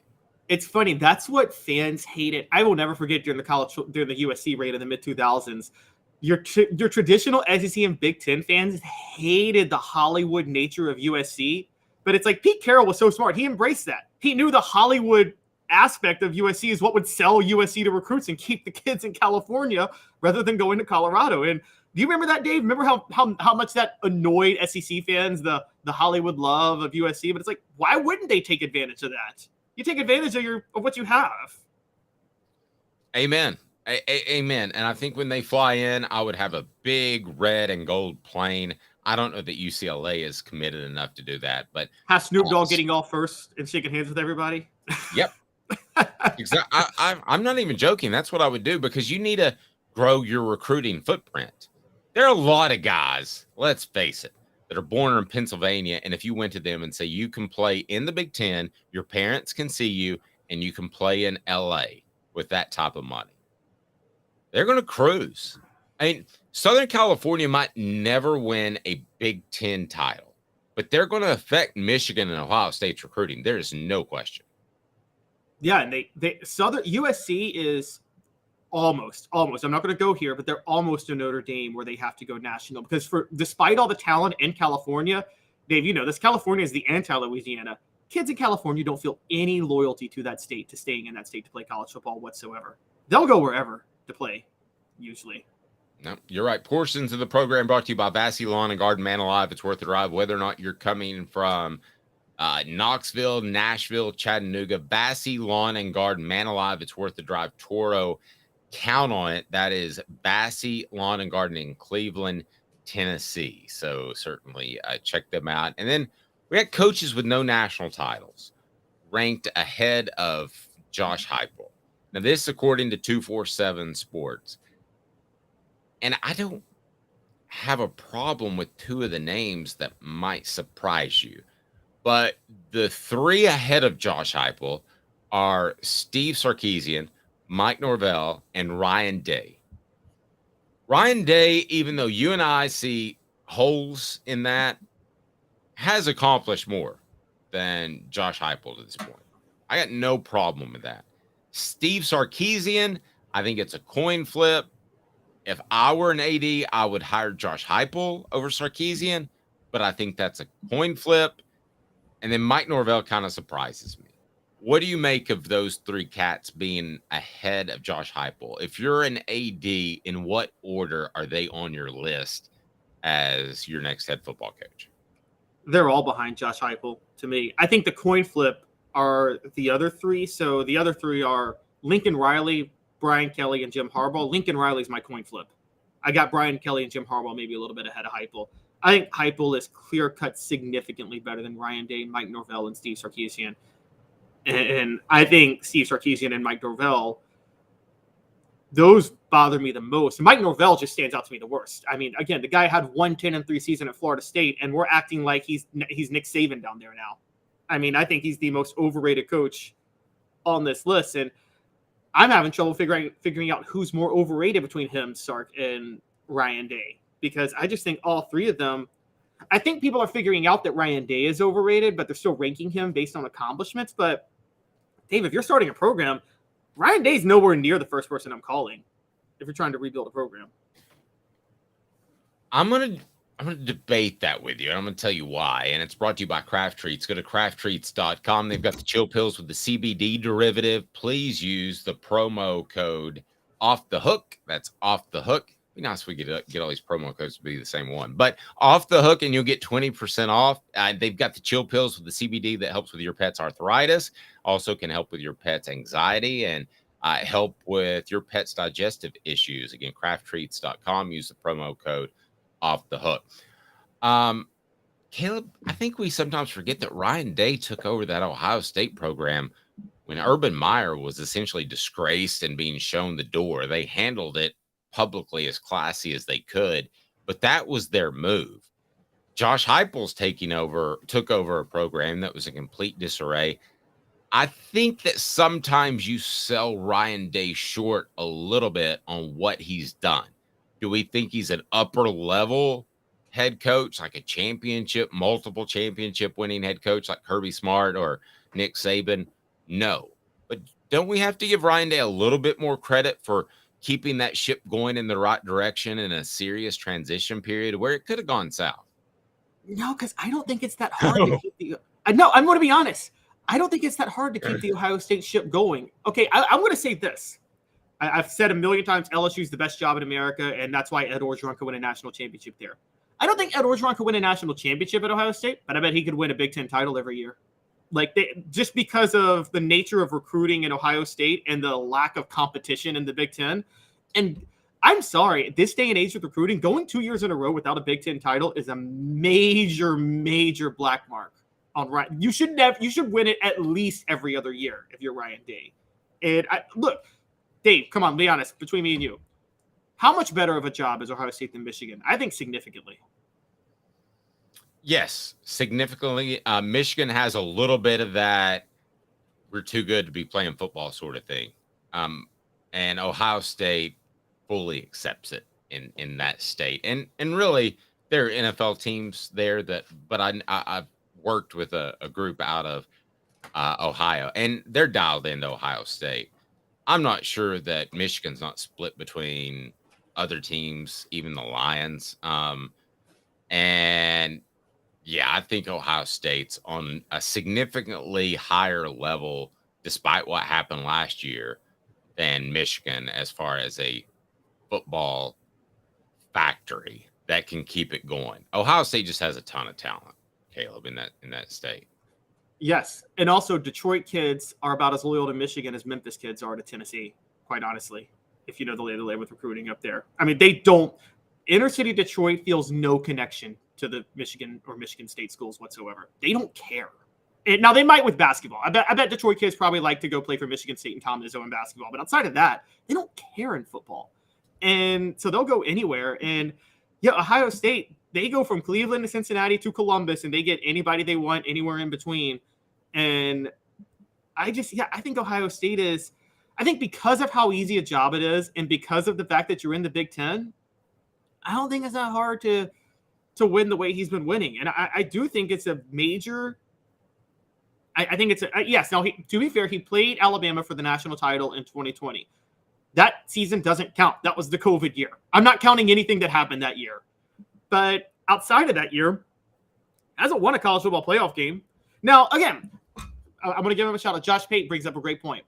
It's funny. That's what fans hated. I will never forget during the USC raid in the mid 2000s. Your traditional SEC and Big Ten fans hated the Hollywood nature of USC. But it's like Pete Carroll was so smart. He embraced that. He knew the Hollywood aspect of USC is what would sell USC to recruits and keep the kids in California rather than going to Colorado. And do you remember that, Dave? Remember how much that annoyed SEC fans, the Hollywood love of USC? But it's like, why wouldn't they take advantage of that? You take advantage of what you have. Amen. Amen. And I think when they fly in, I would have a big red and gold plane. I don't know that UCLA is committed enough to do that, but have Snoop Dogg getting off first and shaking hands with everybody. Yep. Exactly. I'm not even joking. That's what I would do, because you need to grow your recruiting footprint. There are a lot of guys, let's face it, that are born in Pennsylvania. And if you went to them and say, you can play in the Big Ten, your parents can see you, and you can play in LA with that type of money, they're going to cruise. I mean, Southern California might never win a Big Ten title, but they're going to affect Michigan and Ohio State's recruiting. There is no question. Yeah, and USC is almost. I'm not going to go here, but they're almost a Notre Dame where they have to go national, because despite all the talent in California, Dave, you know this. California is the anti-Louisiana. Kids in California don't feel any loyalty to that state, to staying in that state to play college football whatsoever. They'll go wherever to play, usually. No, you're right. Portions of the program brought to you by Vassy Lawn and Garden. Man alive, it's worth the drive. Whether or not you're coming from Knoxville, Nashville, Chattanooga, Vassy Lawn and Garden. Man alive, it's worth the drive. Toro, count on it. That is Vassy Lawn and Garden in Cleveland, Tennessee. So certainly check them out. And then we had coaches with no national titles ranked ahead of Josh Heupel. Now, this according to 247 Sports. And I don't have a problem with two of the names that might surprise you. But the three ahead of Josh Heupel are Steve Sarkisian, Mike Norvell, and Ryan Day. Ryan Day, even though you and I see holes in that, has accomplished more than Josh Heupel to this point. I got no problem with that. Steve Sarkisian, I think it's a coin flip. If I were an AD, I would hire Josh Heupel over Sarkisian, but I think that's a coin flip. And then Mike Norvell kind of surprises me. What do you make of those three cats being ahead of Josh Heupel? If you're an AD, in what order are they on your list as your next head football coach? They're all behind Josh Heupel to me. I think the coin flip are the other three. So the other three are Lincoln Riley, Brian Kelly, and Jim Harbaugh. Lincoln Riley's my coin flip. I got Brian Kelly and Jim Harbaugh maybe a little bit ahead of Heupel. I think Heupel is clear-cut significantly better than Ryan Day, Mike Norvell, and Steve Sarkisian. And I think Steve Sarkisian and Mike Norvell, those bother me the most. Mike Norvell just stands out to me the worst. I mean, again, the guy had 1-10-3 season at Florida State, and we're acting like he's Nick Saban down there now. I mean, I think he's the most overrated coach on this list, and I'm having trouble figuring out who's more overrated between him, Sark, and Ryan Day, because I just think all three of them. I think people are figuring out that Ryan Day is overrated, but they're still ranking him based on accomplishments. But Dave, if you're starting a program, Ryan Day's nowhere near the first person I'm calling if you're trying to rebuild a program. I'm gonna debate that with you, and I'm gonna tell you why. And it's brought to you by Craft Treats. Go to crafttreats.com. They've got the chill pills with the CBD derivative. Please use the promo code Off the Hook. That's Off the Hook. Be nice if we get all these promo codes to be the same one, but Off the Hook, and you'll get 20% off. They've got the chill pills with the CBD that helps with your pet's arthritis, also can help with your pet's anxiety, and help with your pet's digestive issues. Again, crafttreats.com. Use the promo code Off the Hook. Caleb, I think we sometimes forget that Ryan Day took over that Ohio State program when Urban Meyer was essentially disgraced and being shown the door. They handled it publicly as classy as they could, but that was their move. Josh Heupel's took over a program that was in complete disarray. I think that sometimes you sell Ryan Day short a little bit on what he's done. Do we think he's an upper level head coach, like a multiple championship winning head coach like Kirby Smart or Nick Saban? No. But don't we have to give Ryan Day a little bit more credit for keeping that ship going in the right direction in a serious transition period where it could have gone south? No, because I don't think it's that hard to keep the. No, I'm going to be honest. I don't think it's that hard to keep the Ohio State ship going. Okay, I'm going to say this. I've said a million times LSU's the best job in America, and that's why Ed Orgeron could win a national championship there. I don't think Ed Orgeron could win a national championship at Ohio State, but I bet he could win a Big Ten title every year. Just because of the nature of recruiting in Ohio State and the lack of competition in the Big Ten. And I'm sorry, at this day and age with recruiting, going 2 years in a row without a Big Ten title is a major, major black mark on Ryan. You should win it at least every other year if you're Ryan Day. And look, Dave, come on, be honest, between me and you. How much better of a job is Ohio State than Michigan? I think significantly. Yes, significantly. Michigan has a little bit of that we're too good to be playing football sort of thing. And Ohio State fully accepts it in that state. And really, there are NFL teams there but I've worked with a group out of Ohio, and they're dialed into Ohio State. I'm not sure that Michigan's not split between other teams, even the Lions. And Yeah, I think Ohio State's on a significantly higher level, despite what happened last year, than Michigan as far as a football factory that can keep it going. Ohio State just has a ton of talent, Caleb, in that state. Yes, and also Detroit kids are about as loyal to Michigan as Memphis kids are to Tennessee, quite honestly, if you know the lay of the land with recruiting up there. I mean, they don't – inner city Detroit feels no connection to the Michigan or Michigan State schools whatsoever. They don't care. Now, they might with basketball. I bet Detroit kids probably like to go play for Michigan State and Tom Izzo in basketball, but outside of that, they don't care in football. And so they'll go anywhere. And, yeah, Ohio State, they go from Cleveland to Cincinnati to Columbus, and they get anybody they want anywhere in between. And I think Ohio State is – I think because of how easy a job it is and because of the fact that you're in the Big Ten, I don't think it's that hard to win the way he's been winning. And I do think it's a major – I think it's – yes. Now, to be fair, he played Alabama for the national title in 2020. That season doesn't count. That was the COVID year. I'm not counting anything that happened that year. But outside of that year, hasn't won a college football playoff game. Now, again, I'm going to give him a shout out. Josh Pate brings up a great point.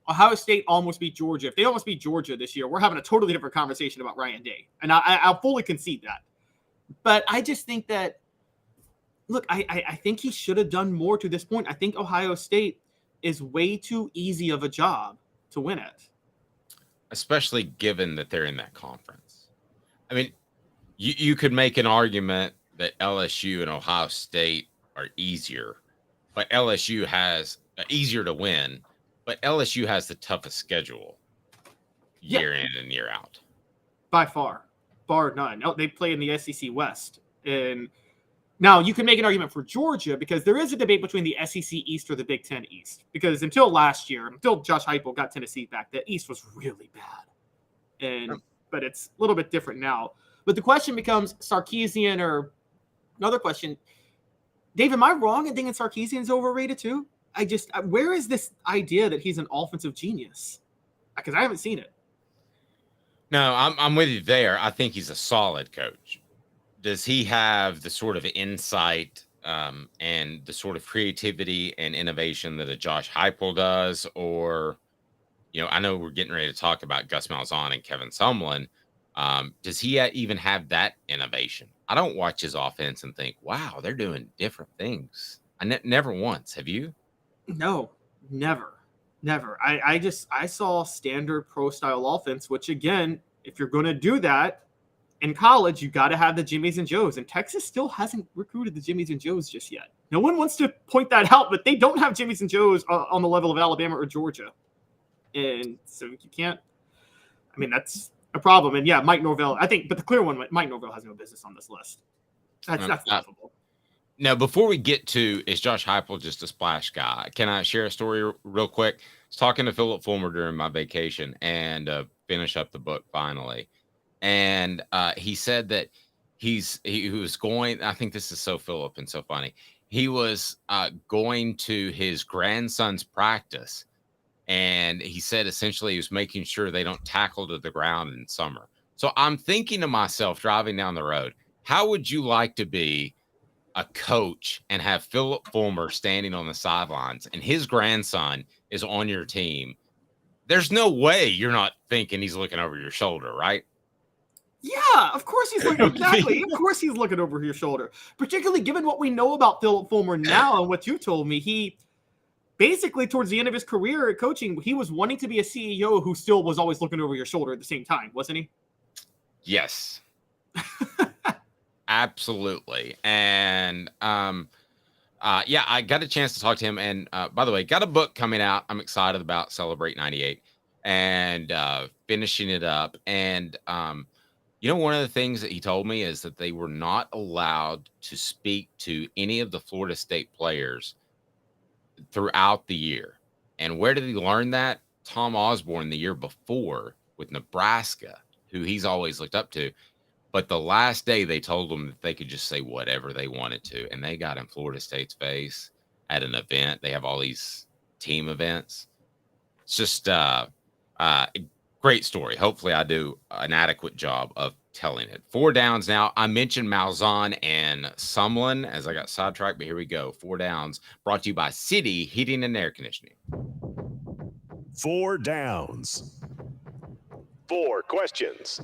Ohio State almost beat Georgia. If they almost beat Georgia this year, we're having a totally different conversation about Ryan Day. And I'll fully concede that. But I just think that, look, I think he should have done more to this point. I think Ohio State is way too easy of a job to win it. Especially given that they're in that conference. I mean, you could make an argument that LSU and Ohio State are easier, but LSU has easier to win, but LSU has the toughest schedule year in and year out. By far, bar none. They play in the SEC West. And now you can make an argument for Georgia because there is a debate between the SEC East or the Big Ten East. Because until last year, until Josh Heupel got Tennessee back, the East was really bad. But it's a little bit different now. But the question becomes Sarkisian or another question. Dave, am I wrong in thinking Sarkisian's overrated too? Where is this idea that he's an offensive genius? Because I haven't seen it. No, I'm with you there. I think he's a solid coach. Does he have the sort of insight and the sort of creativity and innovation that a Josh Heupel does? Or, I know we're getting ready to talk about Gus Malzahn and Kevin Sumlin. Does he even have that innovation? I don't watch his offense and think, wow, they're doing different things. Never once. Have you? No, never. I saw standard pro style offense, which again, if you're going to do that in college, you got to have the Jimmies and Joes. And Texas still hasn't recruited the Jimmies and Joes just yet. No one wants to point that out, but they don't have Jimmies and Joes on the level of Alabama or Georgia. And so you can't, that's a problem. And yeah, Mike Norvell, I think, but the clear one, Mike Norvell has no business on this list. That's laughable. Now, before we get to, is Josh Heupel just a splash guy? Can I share a story real quick? I was talking to Philip Fulmer during my vacation and finish up the book finally. And he said that he was going, I think this is so Philip and so funny. He was going to his grandson's practice. And he said essentially he was making sure they don't tackle to the ground in summer. So I'm thinking to myself driving down the road, how would you like to be a coach and have Philip Fulmer standing on the sidelines and his grandson is on your team? There's no way you're not thinking he's looking over your shoulder, right? Yeah, of course he's looking exactly. Of course he's looking over your shoulder, particularly given what we know about Philip Fulmer now and what you told me. He basically towards the end of his career at coaching, he was wanting to be a CEO who still was always looking over your shoulder at the same time, wasn't he? Yes. Absolutely. And yeah, I got a chance to talk to him. And by the way, got a book coming out. I'm excited about Celebrate 98 and finishing it up. And one of the things that he told me is that they were not allowed to speak to any of the Florida State players throughout the year. And where did he learn that? Tom Osborne the year before with Nebraska, who he's always looked up to. But the last day they told them that they could just say whatever they wanted to. And they got in Florida State's face at an event. They have all these team events. It's just a great story. Hopefully I do an adequate job of telling it. 4 downs now. I mentioned Malzahn and Sumlin as I got sidetracked, but here we go. 4 downs brought to you by City Heating and Air Conditioning. 4 downs. 4 questions.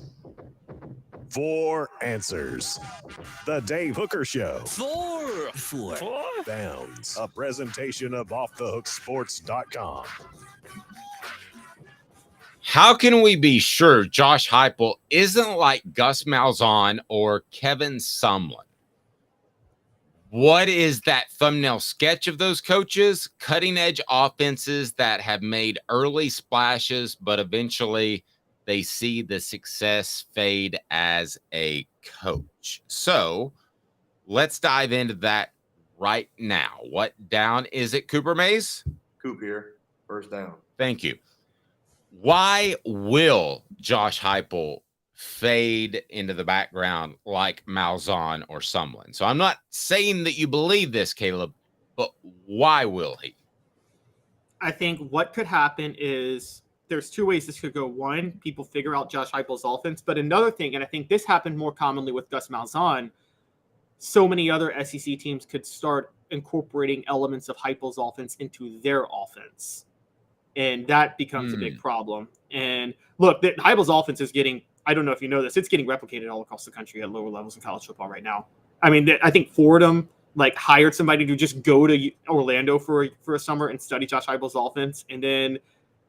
4 answers. The Dave Hooker Show. 4 Downs. A presentation of offthehooksports.com. How can we be sure Josh Heupel isn't like Gus Malzahn or Kevin Sumlin? What is that thumbnail sketch of those coaches? Cutting-edge offenses that have made early splashes, but eventually they see the success fade as a coach. So let's dive into that right now. What down is it, Cooper Mays? Coop here. First down. Thank you. Why will Josh Heupel fade into the background like Malzahn or Sumlin? So I'm not saying that you believe this, Caleb, but why will he? I think what could happen is there's 2 ways this could go. One, people figure out Josh Heupel's offense. But another thing, and I think this happened more commonly with Gus Malzahn, so many other SEC teams could start incorporating elements of Heupel's offense into their offense. And that becomes a big problem. And look, Heupel's offense is getting, I don't know if you know this, it's getting replicated all across the country at lower levels in college football right now. I mean, I think Fordham hired somebody to just go to Orlando for a summer and study Josh Heupel's offense. And then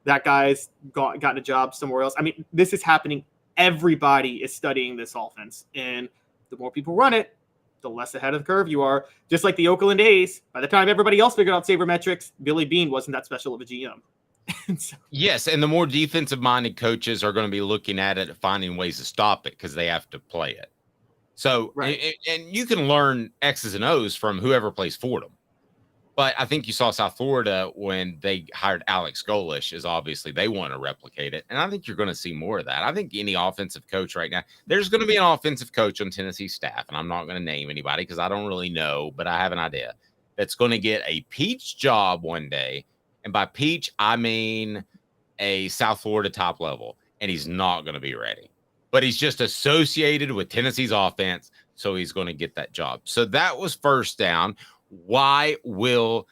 that guy's gotten a job somewhere else. I mean, this is happening. Everybody is studying this offense. And the more people run it, the less ahead of the curve you are. Just like the Oakland A's, by the time everybody else figured out sabermetrics, Billy Beane wasn't that special of a GM. Yes, and the more defensive-minded coaches are going to be looking at it, finding ways to stop it because they have to play it. So, right. And you can learn X's and O's from whoever plays Fordham. But I think you saw South Florida when they hired Alex Golish, is obviously they want to replicate it. And I think you're going to see more of that. I think any offensive coach right now, there's going to be an offensive coach on Tennessee staff, and I'm not going to name anybody because I don't really know, but I have an idea, that's going to get a Peach job one day. And by Peach, I mean a South Florida top level, and he's not going to be ready. But he's just associated with Tennessee's offense, so he's going to get that job. So that was first down. Why will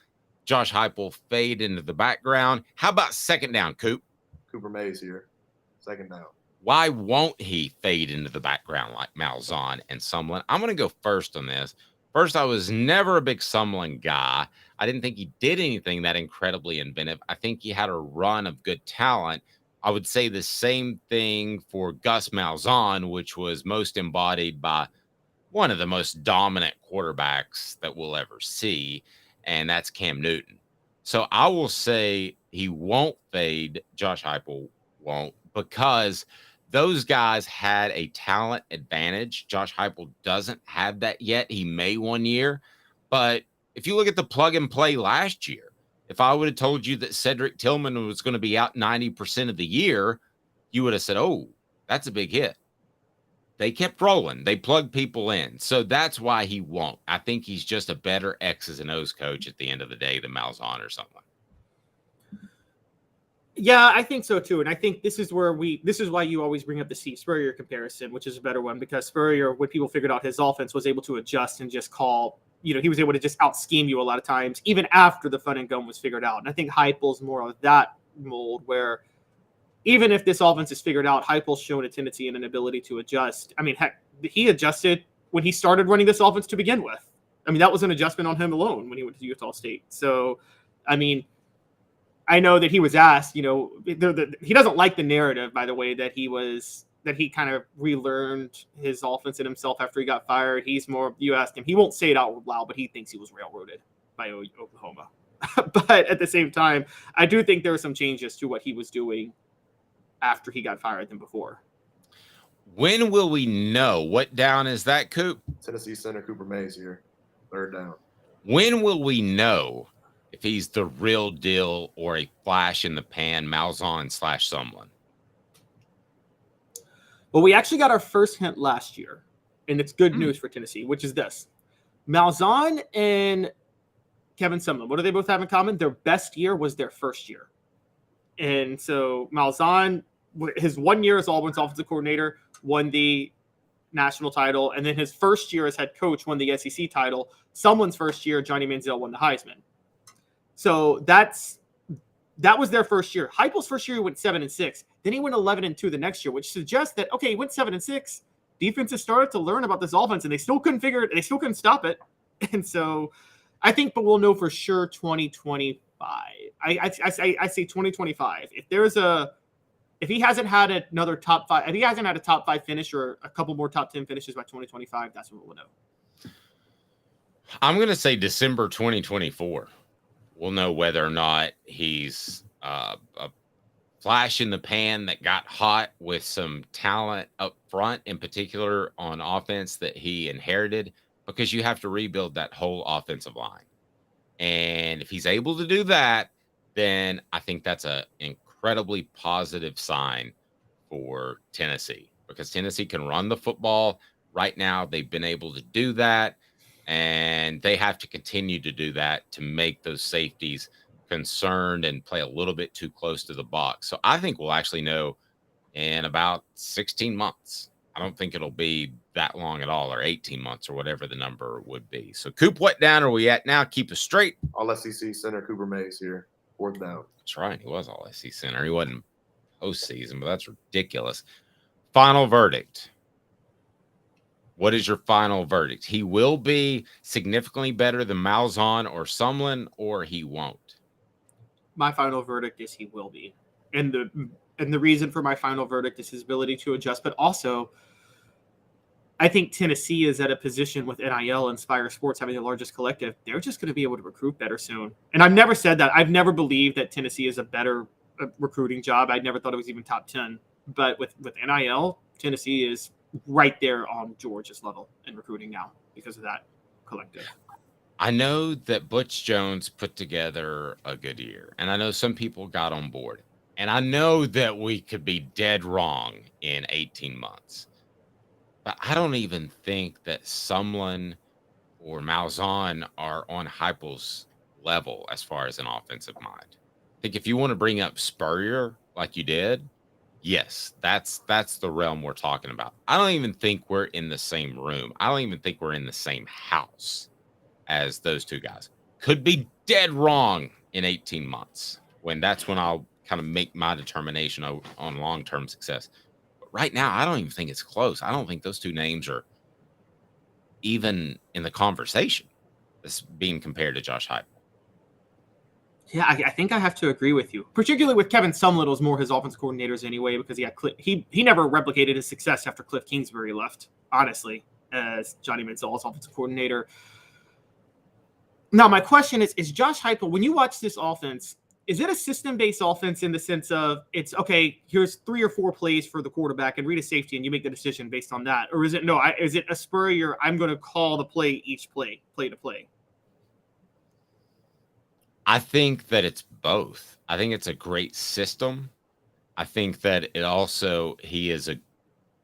Josh Heupel fade into the background? How about second down, Coop? Cooper Mays here. Second down. Why won't he fade into the background like Malzahn and Sumlin? I'm going to go first on this. First, I was never a big Sumlin guy. I didn't think he did anything that incredibly inventive. I think he had a run of good talent. I would say the same thing for Gus Malzahn, which was most embodied by one of the most dominant quarterbacks that we'll ever see, and that's Cam Newton. So I will say he won't fade. Josh Heupel won't, because those guys had a talent advantage. Josh Heupel doesn't have that yet. He may one year, but if you look at the plug and play last year, if I would have told you that Cedric Tillman was going to be out 90% of the year, you would have said, oh, that's a big hit. They kept rolling. They plugged people in. So that's why he won't. I think he's just a better X's and O's coach at the end of the day than Malzahn or something. Yeah, I think so too. And I think this is why you always bring up the Steve Spurrier comparison, which is a better one, because Spurrier, when people figured out his offense, was able to adjust and just call, he was able to just out scheme you a lot of times, even after the fun and gun was figured out. And I think Heupel's more of that mold, where even if this offense is figured out, Heupel's shown a tendency and an ability to adjust. I mean, heck, he adjusted when he started running this offense to begin with. I mean, that was an adjustment on him alone when he went to Utah State. So, I mean, I know that he was asked, he doesn't like the narrative, by the way, that he kind of relearned his offense in himself after he got fired. He's more, you ask him, he won't say it out loud, but he thinks he was railroaded by Oklahoma. But at the same time, I do think there were some changes to what he was doing after he got fired than before. When will we know? What down is that, Coop? Tennessee center Cooper Mays here. Third down. When will we know if he's the real deal or a flash in the pan Malzahn/Sumlin? Well, we actually got our first hint last year, and it's good news for Tennessee, which is this. Malzahn and Kevin Sumlin, what do they both have in common? Their best year was their first year. And so Malzahn, his 1 year as Auburn's offensive coordinator, won the national title, and then his first year as head coach won the SEC title. Someone's first year, Johnny Manziel won the Heisman. So that was their first year. Heupel's first year, he went 7-6. Then he went 11-2 the next year, which suggests that, okay, he went 7-6. Defenses started to learn about this offense, and they still couldn't figure it. They still couldn't stop it. And so I think, but we'll know for sure 2025. I say 2025. If he hasn't had another top 5, if he hasn't had a top 5 finish or a couple more top 10 finishes by 2025, that's what we'll know. I'm going to say December 2024. We'll know whether or not he's a flash in the pan that got hot with some talent up front, in particular on offense that he inherited, because you have to rebuild that whole offensive line. And if he's able to do that, then I think that's an incredibly positive sign for Tennessee, because Tennessee can run the football. Right now, they've been able to do that, and they have to continue to do that to make those safeties concerned and play a little bit too close to the box. So I think we'll actually know in about 16 months. I don't think it'll be that long at all, or 18 months, or whatever the number would be. So, Coop, what down are we at now? Keep us straight. All SEC center Cooper Mays here. 4th down. That's right. He was all SEC center. He wasn't postseason, but that's ridiculous. Final verdict. What is your final verdict? He will be significantly better than Malzahn or Sumlin, or he won't. My final verdict is he will be. And the reason for my final verdict is his ability to adjust, but also I think Tennessee is at a position with NIL, Inspire Sports having the largest collective. They're just going to be able to recruit better soon. And I've never said that. I've never believed that Tennessee is a better recruiting job. I never thought it was even top 10. But with NIL, Tennessee is right there on Georgia's level in recruiting now because of that collective. I know that Butch Jones put together a good year, and I know some people got on board. And I know that we could be dead wrong in 18 months. But I don't even think that Sumlin or Malzahn are on Heupel's level as far as an offensive mind. I think if you want to bring up Spurrier like you did, yes, that's the realm we're talking about. I don't even think we're in the same room. I don't even think we're in the same house as those two guys. Could be dead wrong in 18 months when I'll kind of make my determination on long-term success. But right now, I don't even think it's close. I don't think those two names are even in the conversation that's being compared to Josh Heupel. Yeah, I think I have to agree with you, particularly with Kevin Sumlin was more his offensive coordinators anyway, because he never replicated his success after Cliff Kingsbury left, honestly, as Johnny Manziel's offensive coordinator. Now, my question is Josh Heupel, when you watch this offense, is it a system-based offense in the sense of it's, okay, here's 3 or 4 plays for the quarterback and read a safety and you make the decision based on that? Or is it, is it a Spurrier, I'm going to call the play each play to play? I think that it's both. I think it's a great system. I think that he is a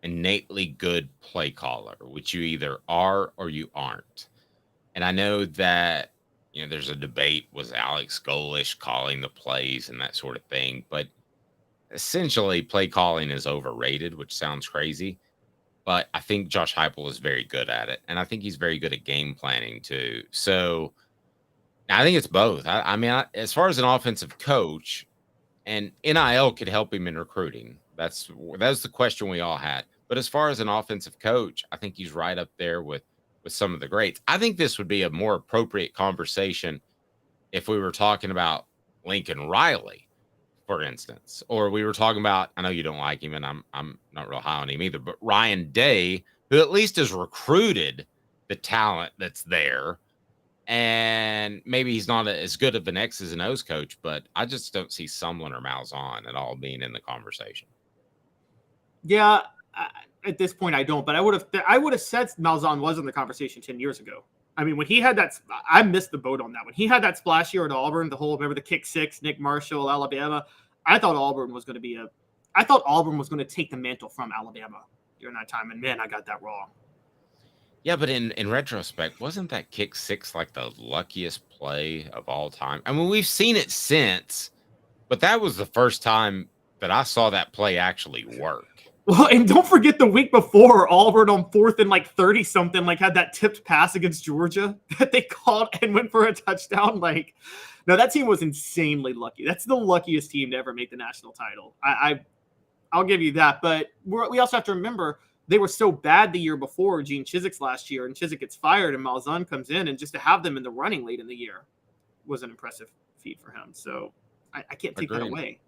innately good play caller, which you either are or you aren't. And I know that, there's a debate, was Alex Golish calling the plays and that sort of thing, but essentially play calling is overrated, which sounds crazy, but I think Josh Heupel is very good at it. And I think he's very good at game planning too. So I think it's both. I mean, as far as an offensive coach, and NIL could help him in recruiting. That's the question we all had. But as far as an offensive coach, I think he's right up there with some of the greats. I think this would be a more appropriate conversation if we were talking about Lincoln Riley, for instance, or we were talking about, I know you don't like him and I'm not real high on him either, but Ryan Day, who at least has recruited the talent that's there. And maybe he's not as good of an X's and O's coach, but I just don't see Sumlin or Malzahn at all being in the conversation. Yeah, at this point I don't, but I would have said Malzahn was in the conversation 10 years ago. I mean, when he had that, I missed the boat on that. When he had that splash year at Auburn, remember the kick 6, Nick Marshall, Alabama. I thought Auburn was going to take the mantle from Alabama during that time, and man, I got that wrong. Yeah, but in retrospect, wasn't that kick 6 like the luckiest play of all time? I mean, we've seen it since, but that was the first time that I saw that play actually work. Well, and don't forget the week before, Auburn on 4th and like 30 something, like had that tipped pass against Georgia that they called and went for a touchdown. Like, no, that team was insanely lucky. That's the luckiest team to ever make the national title. I'll give you that. But we also have to remember they were so bad the year before, Gene Chizik's last year, and Chizik gets fired and Malzahn comes in, and just to have them in the running late in the year was an impressive feat for him. So I can't take that away.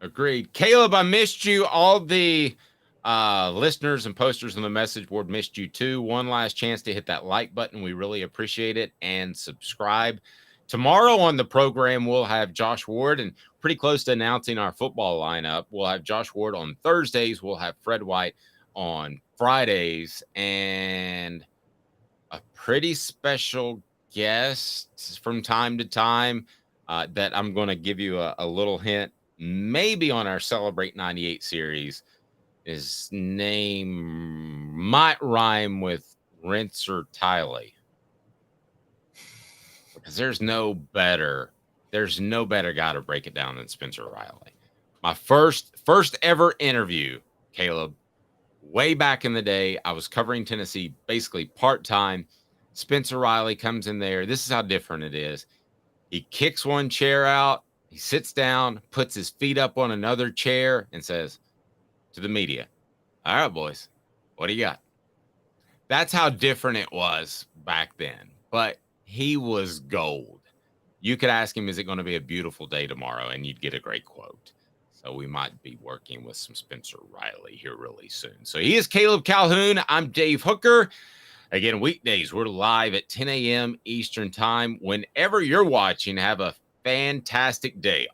Agreed. Caleb, I missed you. All the listeners and posters on the message board missed you too. One last chance to hit that like button. We really appreciate it. And subscribe. Tomorrow on the program, we'll have Josh Ward, and pretty close to announcing our football lineup. We'll have Josh Ward on Thursdays. We'll have Fred White on Fridays, and a pretty special guest from time to time that I'm going to give you a little hint. Maybe on our Celebrate 98 series. His name might rhyme with Rinse or Tiley. Because there's no better guy to break it down than Spencer Riley. My first ever interview, Caleb, way back in the day, I was covering Tennessee basically part-time. Spencer Riley comes in there. This is how different it is. He kicks one chair out. He sits down, puts his feet up on another chair, and says to the media, "All right, boys, what do you got?" That's how different it was back then. But he was gold. You could ask him, is it going to be a beautiful day tomorrow? And you'd get a great quote. So we might be working with some Spencer Riley here really soon. So he is Caleb Calhoun. I'm Dave Hooker. Again, weekdays, we're live at 10 a.m. Eastern time. Whenever you're watching, have a fantastic day.